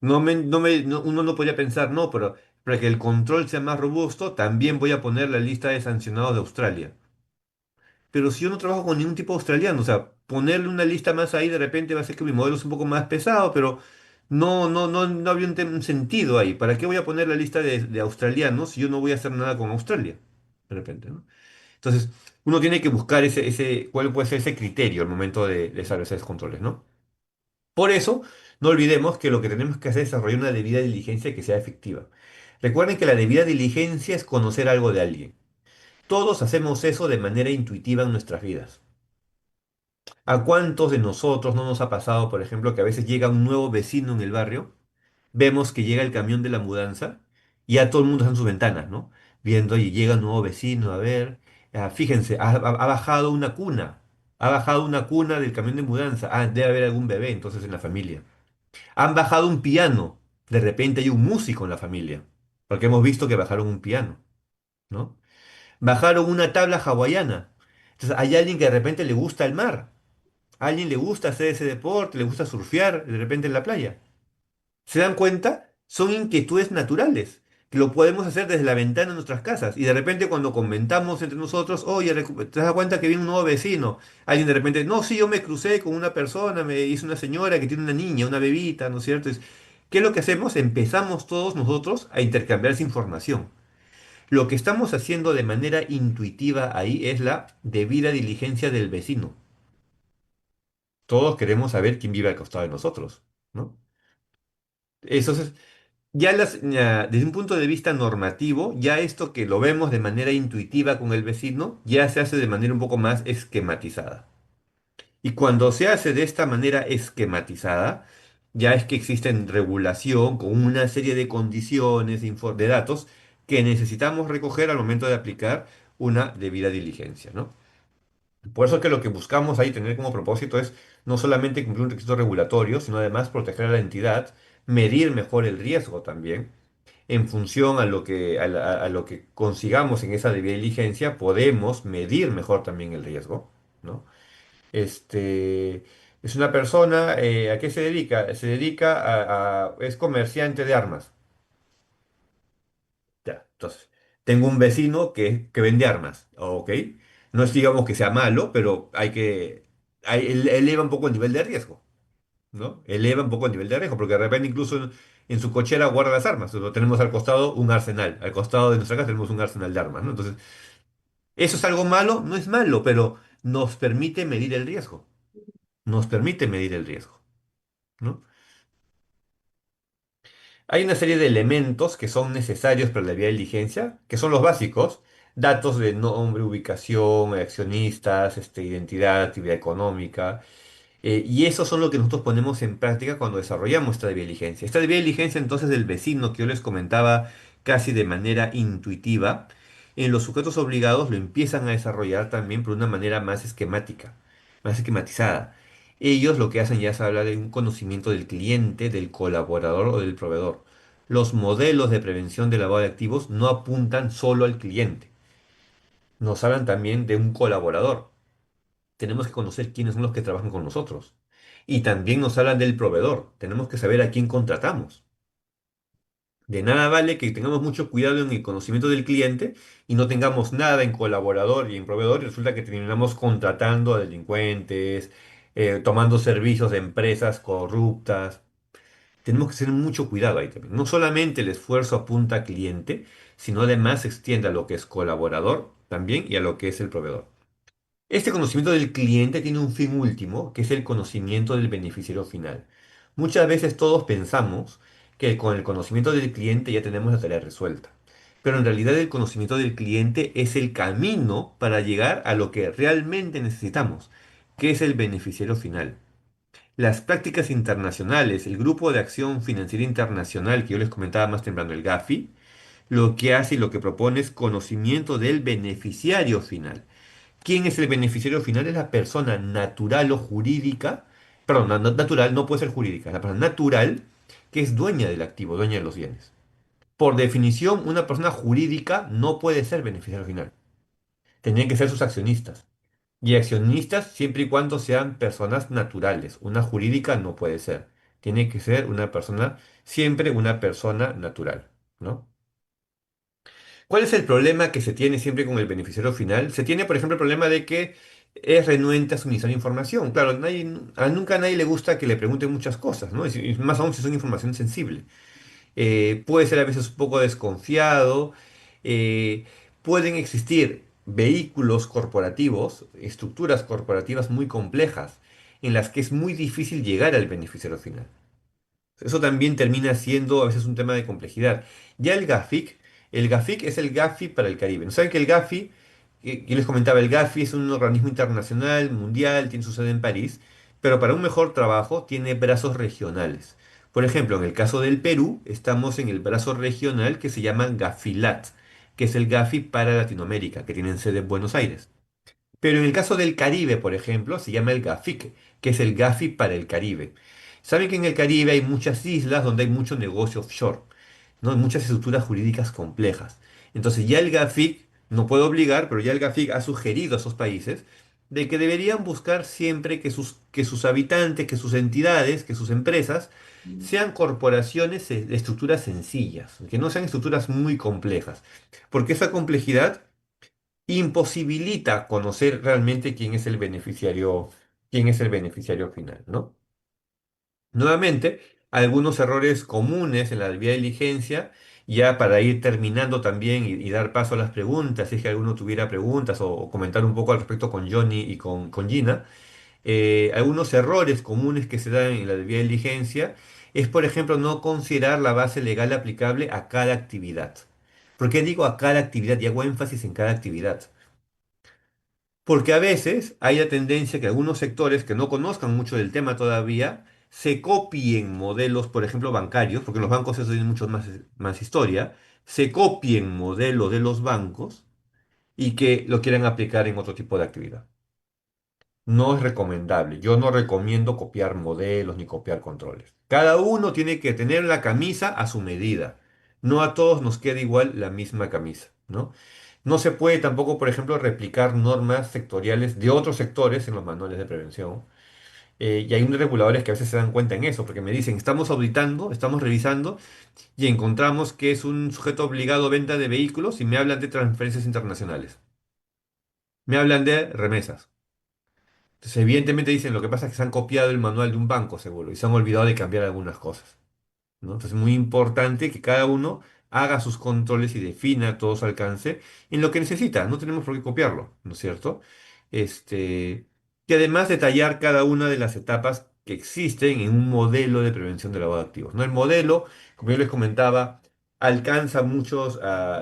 Uno no podría pensar, no, pero para que el control sea más robusto, también voy a poner la lista de sancionados de Australia. Pero si yo no trabajo con ningún tipo australiano, o sea, ponerle una lista más ahí de repente va a hacer que mi modelo es un poco más pesado, pero no habría un sentido ahí. ¿Para qué voy a poner la lista de australianos si yo no voy a hacer nada con Australia? De repente, ¿no? Entonces, uno tiene que buscar cuál puede ser ese criterio al momento de establecer esos controles, ¿no? Por eso, no olvidemos que lo que tenemos que hacer es desarrollar una debida diligencia que sea efectiva. Recuerden que la debida diligencia es conocer algo de alguien. Todos hacemos eso de manera intuitiva en nuestras vidas. ¿A cuántos de nosotros no nos ha pasado, por ejemplo, que a veces llega un nuevo vecino en el barrio, vemos que llega el camión de la mudanza y ya todo el mundo está en sus ventanas, ¿no? Viendo y llega un nuevo vecino, a ver, fíjense, ha bajado una cuna, ha bajado una cuna del camión de mudanza, debe haber algún bebé entonces en la familia. Han bajado un piano, de repente hay un músico en la familia, porque hemos visto que bajaron un piano, ¿no? Bajaron una tabla hawaiana, entonces hay alguien que de repente le gusta el mar. A alguien le gusta hacer ese deporte, le gusta surfear de repente en la playa. ¿Se dan cuenta? Son inquietudes naturales, que lo podemos hacer desde la ventana de nuestras casas. Y de repente cuando comentamos entre nosotros, oye, ¿te das cuenta que viene un nuevo vecino? Alguien de repente, no, sí, yo me crucé con una persona, me hizo una señora que tiene una niña, una bebita, ¿no es cierto? ¿Qué es lo que hacemos? Empezamos todos nosotros a intercambiar esa información. Lo que estamos haciendo de manera intuitiva ahí es la debida diligencia del vecino. Todos queremos saber quién vive al costado de nosotros, ¿no? Entonces, desde un punto de vista normativo, ya esto que lo vemos de manera intuitiva con el vecino, ya se hace de manera un poco más esquematizada. Y cuando se hace de esta manera esquematizada, ya es que existen regulación con una serie de condiciones, de datos que necesitamos recoger al momento de aplicar una debida diligencia, ¿no? Por eso es que lo que buscamos ahí tener como propósito es no solamente cumplir un requisito regulatorio, sino además proteger a la entidad, medir mejor el riesgo también. En función a lo que consigamos en esa debida diligencia, podemos medir mejor también el riesgo, ¿no? Este, es una persona, ¿a qué se dedica? Se dedica es comerciante de armas. Ya, entonces, tengo un vecino que vende armas, ¿ok? No es digamos que sea malo, pero hay que eleva un poco el nivel de riesgo, ¿no? Eleva un poco el nivel de riesgo, porque de repente incluso en su cochera guarda las armas. Lo tenemos al costado un arsenal. Al costado de nuestra casa tenemos un arsenal de armas, ¿no? Entonces, ¿eso es algo malo? No es malo, pero nos permite medir el riesgo. Nos permite medir el riesgo, ¿no? Hay una serie de elementos que son necesarios para la vía de diligencia, que son los básicos: datos de nombre, ubicación, accionistas, identidad, actividad económica. Y esos son lo que nosotros ponemos en práctica cuando desarrollamos esta debida diligencia. Esta debida diligencia entonces del vecino que yo les comentaba casi de manera intuitiva, en los sujetos obligados lo empiezan a desarrollar también por una manera más esquemática, más esquematizada. Ellos lo que hacen ya es hablar de un conocimiento del cliente, del colaborador o del proveedor. Los modelos de prevención de lavado de activos no apuntan solo al cliente, nos hablan también de un colaborador. Tenemos que conocer quiénes son los que trabajan con nosotros. Y también nos hablan del proveedor. Tenemos que saber a quién contratamos. De nada vale que tengamos mucho cuidado en el conocimiento del cliente y no tengamos nada en colaborador y en proveedor, y resulta que terminamos contratando a delincuentes, tomando servicios de empresas corruptas. Tenemos que tener mucho cuidado ahí también. No solamente el esfuerzo apunta a cliente, sino además se extiende a lo que es colaborador también y a lo que es el proveedor. Este conocimiento del cliente tiene un fin último, que es el conocimiento del beneficiario final. Muchas veces todos pensamos que con el conocimiento del cliente ya tenemos la tarea resuelta, pero en realidad el conocimiento del cliente es el camino para llegar a lo que realmente necesitamos, que es el beneficiario final. Las prácticas internacionales, el Grupo de Acción Financiera Internacional que yo les comentaba más temprano, el GAFI, lo que hace y lo que propone es conocimiento del beneficiario final. ¿Quién es el beneficiario final? Es la persona natural o jurídica, perdón, natural no puede ser jurídica, la persona natural que es dueña del activo, dueña de los bienes. Por definición, una persona jurídica no puede ser beneficiario final. Tendrían que ser sus accionistas. Y accionistas siempre y cuando sean personas naturales. Una jurídica no puede ser. Tiene que ser una persona, siempre una persona natural, ¿no? ¿Cuál es el problema que se tiene siempre con el beneficiario final? Se tiene, por ejemplo, el problema de que es renuente a suministrar información. Claro, nunca a nadie le gusta que le pregunten muchas cosas, ¿no? Y más aún si son información sensible. Puede ser a veces un poco desconfiado. eh, Pueden existir vehículos corporativos, estructuras corporativas muy complejas, en las que es muy difícil llegar al beneficiario final. Eso también termina siendo a veces un tema de complejidad. Ya el GAFIC es el GAFI para el Caribe. ¿No saben que el GAFI, que yo les comentaba, el GAFI es un organismo internacional, mundial, tiene su sede en París, pero para un mejor trabajo tiene brazos regionales? Por ejemplo, en el caso del Perú, estamos en el brazo regional que se llama GAFILAT, que es el GAFI para Latinoamérica, que tiene sede en Buenos Aires. Pero en el caso del Caribe, por ejemplo, se llama el GAFIC, que es el GAFI para el Caribe. Saben que en el Caribe hay muchas islas donde hay mucho negocio offshore, ¿no? Hay muchas estructuras jurídicas complejas. Entonces ya el GAFIC no puede obligar, pero ya el GAFIC ha sugerido a esos países de que deberían buscar siempre que sus habitantes, que sus entidades, que sus empresas sean corporaciones de estructuras sencillas, que no sean estructuras muy complejas, porque esa complejidad imposibilita conocer realmente quién es el beneficiario final, ¿no? Nuevamente, algunos errores comunes en la vía de diligencia, ya para ir terminando también y dar paso a las preguntas, si es que alguno tuviera preguntas o comentar un poco al respecto con Johnny y con Gina. Algunos errores comunes que se dan en la vía de diligencia es, por ejemplo, no considerar la base legal aplicable a cada actividad. ¿Por qué digo a cada actividad y hago énfasis en cada actividad? Porque a veces hay la tendencia que algunos sectores que no conozcan mucho del tema todavía se copien modelos, por ejemplo, bancarios, porque los bancos eso tienen mucho más historia, se copien modelos de los bancos y que lo quieran aplicar en otro tipo de actividad. No es recomendable. Yo no recomiendo copiar modelos ni copiar controles. Cada uno tiene que tener la camisa a su medida. No a todos nos queda igual la misma camisa, ¿no? No se puede tampoco, por ejemplo, replicar normas sectoriales de otros sectores en los manuales de prevención. Y hay unos reguladores que a veces se dan cuenta en eso, porque me dicen, estamos auditando, estamos revisando y encontramos que es un sujeto obligado a venta de vehículos y me hablan de transferencias internacionales. Me hablan de remesas. Entonces, evidentemente dicen, lo que pasa es que se han copiado el manual de un banco, seguro, y se han olvidado de cambiar algunas cosas, ¿no? Entonces, es muy importante que cada uno haga sus controles y defina todo su alcance en lo que necesita. No tenemos por qué copiarlo, ¿no es cierto? Este, y además detallar cada una de las etapas que existen en un modelo de prevención de lavado de activos, ¿no? El modelo, como yo les comentaba, alcanza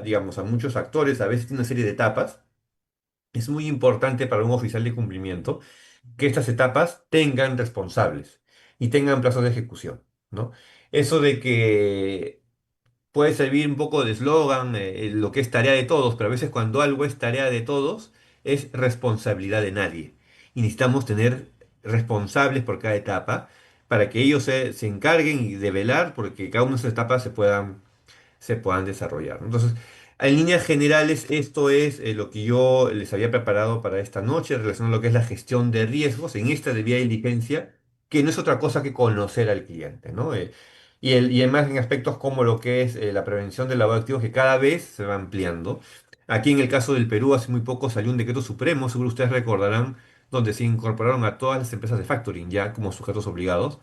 digamos, a muchos actores, a veces tiene una serie de etapas. Es muy importante para un oficial de cumplimiento que estas etapas tengan responsables y tengan plazos de ejecución, ¿no? Eso de que puede servir un poco de eslogan, lo que es tarea de todos, pero a veces cuando algo es tarea de todos, es responsabilidad de nadie. Y necesitamos tener responsables por cada etapa para que ellos se encarguen y de velar porque cada una de esas etapas se puedan desarrollar, ¿no? Entonces, en líneas generales, esto es lo que yo les había preparado para esta noche, relacionado a lo que es la gestión de riesgos en esta debida diligencia, que no es otra cosa que conocer al cliente, ¿no? Y además en aspectos como lo que es la prevención del lavado de activos, que cada vez se va ampliando. Aquí en el caso del Perú, hace muy poco salió un decreto supremo, seguro ustedes recordarán, donde se incorporaron a todas las empresas de factoring ya como sujetos obligados.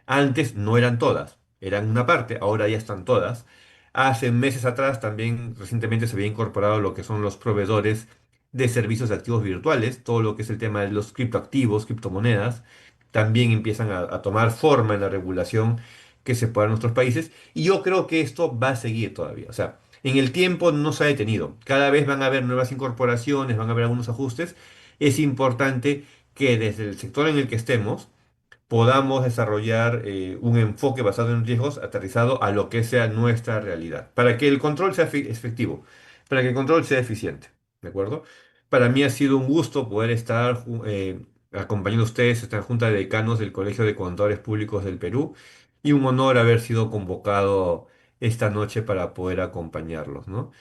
Antes no eran todas, eran una parte, ahora ya están todas. Hace meses atrás también recientemente se había incorporado lo que son los proveedores de servicios de activos virtuales, todo lo que es el tema de los criptoactivos, criptomonedas, también empiezan a tomar forma en la regulación que se puede en nuestros países y yo creo que esto va a seguir todavía. O sea, en el tiempo no se ha detenido. Cada vez van a haber nuevas incorporaciones, van a haber algunos ajustes. Es importante que desde el sector en el que estemos, podamos desarrollar un enfoque basado en riesgos aterrizado a lo que sea nuestra realidad, para que el control sea efectivo, para que el control sea eficiente, ¿de acuerdo? Para mí ha sido un gusto poder estar acompañando a ustedes esta Junta de Decanos del Colegio de Contadores Públicos del Perú y un honor haber sido convocado esta noche para poder acompañarlos, ¿no?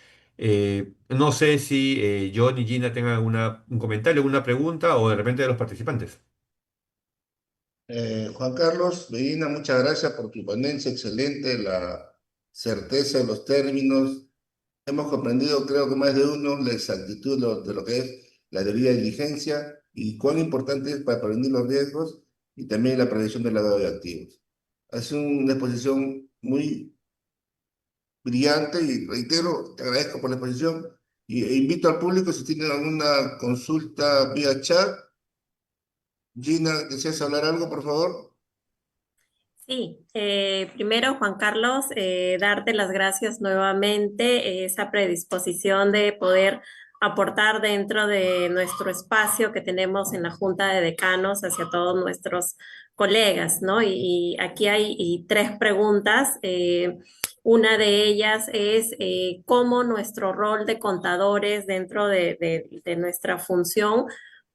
No sé si John y Gina tengan un comentario, alguna pregunta o de repente de los participantes. Juan Carlos Medina, muchas gracias por tu ponencia, excelente, la certeza de los términos. Hemos comprendido, creo que más de uno, la exactitud de lo que es la debida diligencia y cuán importante es para prevenir los riesgos y también la prevención del lavado de activos. Hace una exposición muy brillante y reitero, te agradezco por la exposición e invito al público si tienen alguna consulta vía chat. Gina, ¿deseas hablar algo, por favor? Sí, primero, Juan Carlos, darte las gracias nuevamente, esa predisposición de poder aportar dentro de nuestro espacio que tenemos en la Junta de Decanos hacia todos nuestros colegas, ¿no? Y aquí hay tres preguntas. Una de ellas es cómo nuestro rol de contadores dentro de nuestra función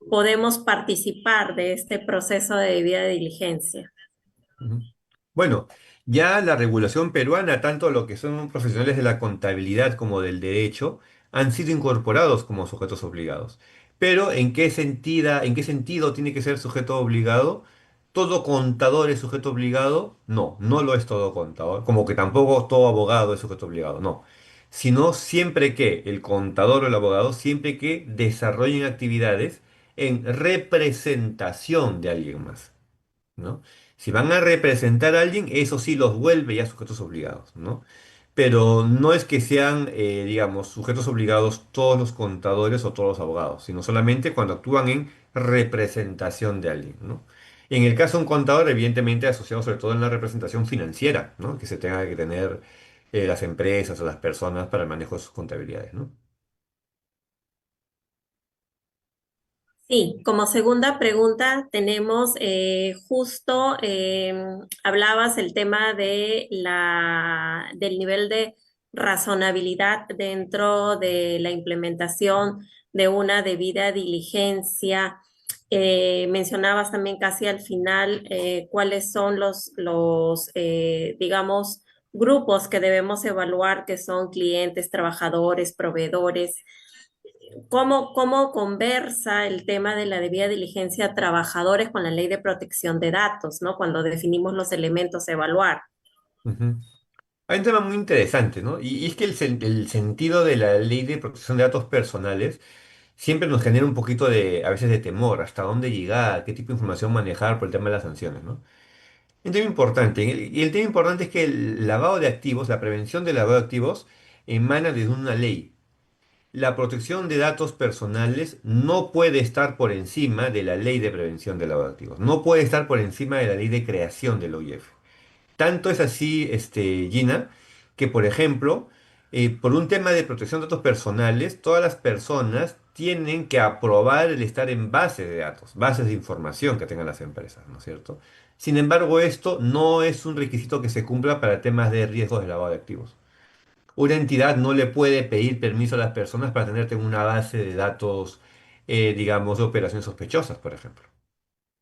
podemos participar de este proceso de debida diligencia. Ujú. Bueno, ya la regulación peruana, tanto lo que son profesionales de la contabilidad como del derecho, han sido incorporados como sujetos obligados. Pero en qué sentido tiene que ser sujeto obligado? ¿Todo contador es sujeto obligado? No, no lo es todo contador, como que tampoco todo abogado es sujeto obligado, no. Sino siempre que el contador o el abogado, siempre que desarrollen actividades en representación de alguien más, ¿no? Si van a representar a alguien, eso sí los vuelve ya sujetos obligados, ¿no? Pero no es que sean, digamos, sujetos obligados todos los contadores o todos los abogados, sino solamente cuando actúan en representación de alguien, ¿no? En el caso de un contador, evidentemente asociado sobre todo en la representación financiera, ¿no? Que se tenga que tener las empresas o las personas para el manejo de sus contabilidades, ¿no? Sí, como segunda pregunta tenemos justo, hablabas el tema de del nivel de razonabilidad dentro de la implementación de una debida diligencia. Mencionabas también casi al final cuáles son digamos, grupos que debemos evaluar, que son clientes, trabajadores, proveedores. ¿Cómo conversa el tema de la debida diligencia a trabajadores con la ley de protección de datos, ¿no? Cuando definimos los elementos a evaluar. Ujú. Hay un tema muy interesante, ¿no? Y es que el sentido de la ley de protección de datos personales siempre nos genera un poquito de, a veces de temor, hasta dónde llegar, qué tipo de información manejar por el tema de las sanciones, ¿no? Un tema importante, y el tema importante es que el lavado de activos, la prevención del lavado de activos, emana desde una ley. La protección de datos personales no puede estar por encima de la ley de prevención del lavado de activos, no puede estar por encima de la ley de creación del OIF. Tanto es así, Gina, que por ejemplo, por un tema de protección de datos personales, todas las personas tienen que aprobar el estar en bases de datos, bases de información que tengan las empresas, ¿no es cierto? Sin embargo, esto no es un requisito que se cumpla para temas de riesgos de lavado de activos. Una entidad no le puede pedir permiso a las personas para tenerte en una base de datos, digamos, de operaciones sospechosas, por ejemplo.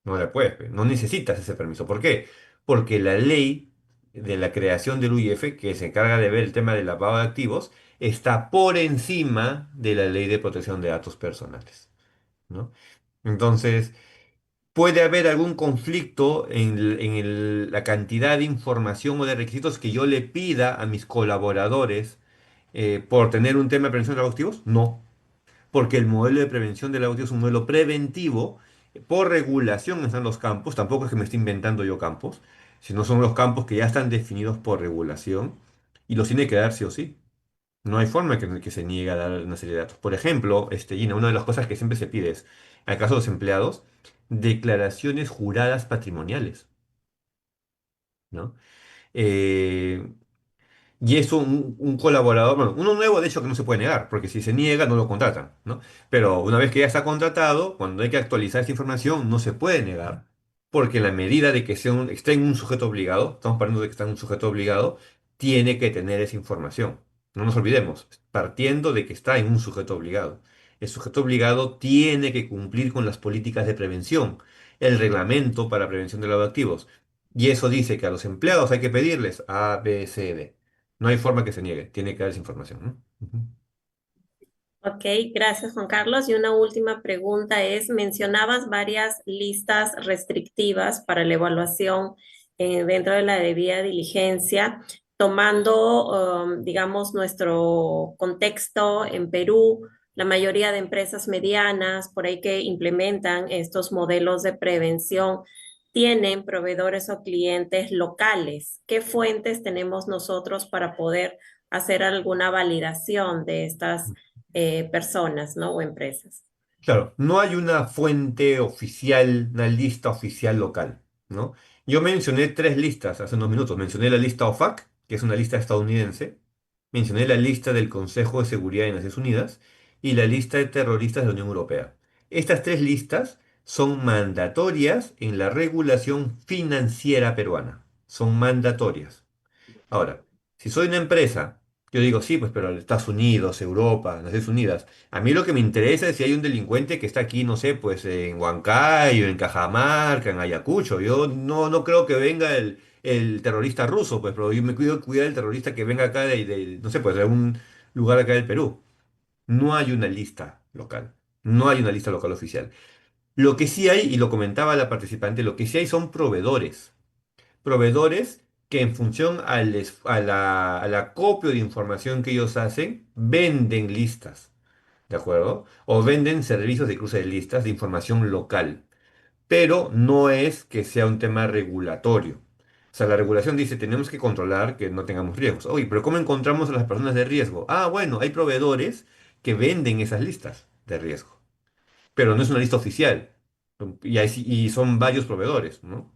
No le puedes pedir, no necesitas ese permiso. ¿Por qué? Porque la ley de la creación del UIF, que se encarga de ver el tema del lavado de activos, está por encima de la ley de protección de datos personales, ¿no? Entonces, puede haber algún conflicto la cantidad de información o de requisitos que yo le pida a mis colaboradores por tener un tema de prevención de lavado de activos. No, porque el modelo de prevención del audio es un modelo preventivo, por regulación están los campos, tampoco es que me esté inventando yo campos, sino son los campos que ya están definidos por regulación y los tiene que dar sí o sí. No hay forma que se niegue a dar una serie de datos. Por ejemplo, Gina, una de las cosas que siempre se pide es, en el caso de los empleados, declaraciones juradas patrimoniales, ¿no? Eh, Y eso un colaborador, bueno, uno nuevo de hecho que no se puede negar, porque si se niega no lo contratan, ¿no? Pero una vez que ya está contratado, cuando hay que actualizar esa información, no se puede negar, porque en la medida de que esté en un sujeto obligado, estamos partiendo de que está en un sujeto obligado, tiene que tener esa información. No nos olvidemos, partiendo de que está en un sujeto obligado. El sujeto obligado tiene que cumplir con las políticas de prevención, el reglamento para prevención de lavado de activos. Y eso dice que a los empleados hay que pedirles A, B, C, D. No hay forma que se niegue, tiene que dar esa información, ¿no? Ujú. Ok, gracias Juan Carlos. Y una última pregunta es, mencionabas varias listas restrictivas para la evaluación dentro de la debida diligencia, tomando, digamos, nuestro contexto en Perú, la mayoría de empresas medianas, por ahí que implementan estos modelos de prevención, tienen proveedores o clientes locales. ¿Qué fuentes tenemos nosotros para poder hacer alguna validación de estas personas, ¿no? O empresas? Claro, no hay una fuente oficial, una lista oficial local, ¿no? Yo mencioné tres listas hace unos minutos. Mencioné la lista OFAC, que es una lista estadounidense. Mencioné la lista del Consejo de Seguridad de Naciones Unidas y la lista de terroristas de la Unión Europea. Estas tres listas son mandatorias en la regulación financiera peruana. Son mandatorias. Ahora, si soy una empresa, yo digo, sí, pues, pero Estados Unidos, Europa, Naciones Unidas. A mí lo que me interesa es si hay un delincuente que está aquí, no sé, pues en Huancayo, en Cajamarca, en Ayacucho. Yo no creo que venga el terrorista ruso, pues, pero yo me cuido cuidar del terrorista que venga acá no sé, pues, de algún lugar acá del Perú. No hay una lista local. No hay una lista local oficial. Lo que sí hay, y lo comentaba la participante, lo que sí hay son proveedores que en función al acopio de información que ellos hacen, venden listas, ¿de acuerdo? O venden servicios de cruce de listas de información local, pero no es que sea un tema regulatorio. O sea, la regulación dice, tenemos que controlar que no tengamos riesgos. Oye, pero ¿cómo encontramos a las personas de riesgo? Ah, bueno, hay proveedores que venden esas listas de riesgo, pero no es una lista oficial. Y son varios proveedores, ¿no?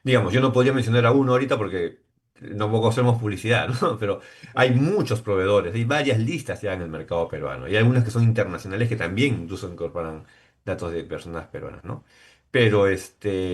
Digamos, yo no podría mencionar a uno ahorita porque no hacemos publicidad, ¿no? Pero hay muchos proveedores, hay varias listas ya en el mercado peruano. Y hay algunas que son internacionales que también incluso incorporan datos de personas peruanas, ¿no? Pero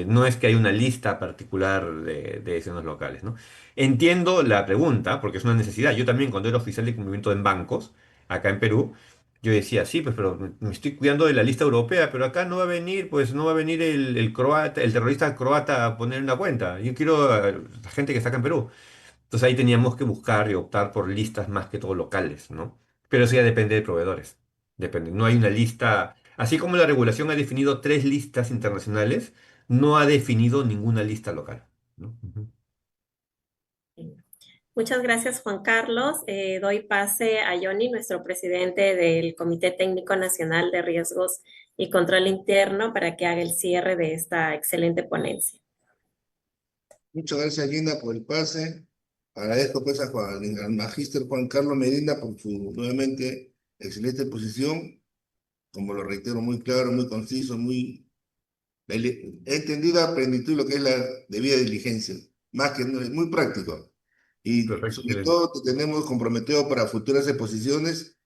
no es que hay una lista particular de destinos locales, ¿no? Entiendo la pregunta, porque es una necesidad. Yo también, cuando era oficial de cumplimiento en bancos, acá en Perú, yo decía, sí, pues, pero me estoy cuidando de la lista europea, pero acá no va a venir, pues, no va a venir el croata, el terrorista croata a poner una cuenta. Yo quiero a la gente que está acá en Perú. Entonces ahí teníamos que buscar y optar por listas más que todo locales, ¿no? Pero eso ya depende de proveedores. Depende. No hay una lista. Así como la regulación ha definido tres listas internacionales, no ha definido ninguna lista local, ¿no? Ujú. Muchas gracias, Juan Carlos. Doy pase a Johnny, nuestro presidente del Comité Técnico Nacional de Riesgos y Control Interno, para que haga el cierre de esta excelente ponencia. Muchas gracias, Gina, por el pase. Agradezco pues al magíster Juan Carlos Medina por su nuevamente excelente exposición. Como lo reitero, muy claro, muy conciso, muy he entendido a plenitud lo que es la debida diligencia, más que muy práctico. Y Perfecto, sobre excelente. todo te tenemos comprometido para futuras exposiciones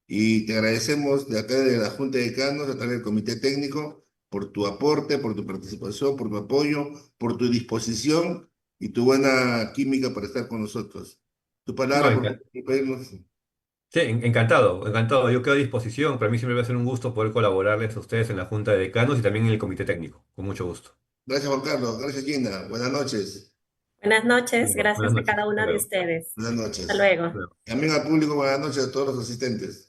y te agradecemos de acá de la Junta de Decanos, a través del Comité Técnico, por tu aporte, por tu participación, por tu apoyo, por tu disposición y tu buena química para estar con nosotros. Tu No, palabra, por favor, despedirnos. sí, encantado, encantado. Yo quedo a disposición. Para mí siempre va a ser un gusto poder colaborarles a ustedes en la Junta de Decanos y también en el Comité Técnico. Con mucho gusto. Gracias, Juan Carlos. Gracias, Gina. Buenas noches. Buenas noches, Bueno, buenas gracias a noches. cada Hasta uno de luego. ustedes. Buenas Hasta noches. luego. También al público, buenas noches a todos los asistentes.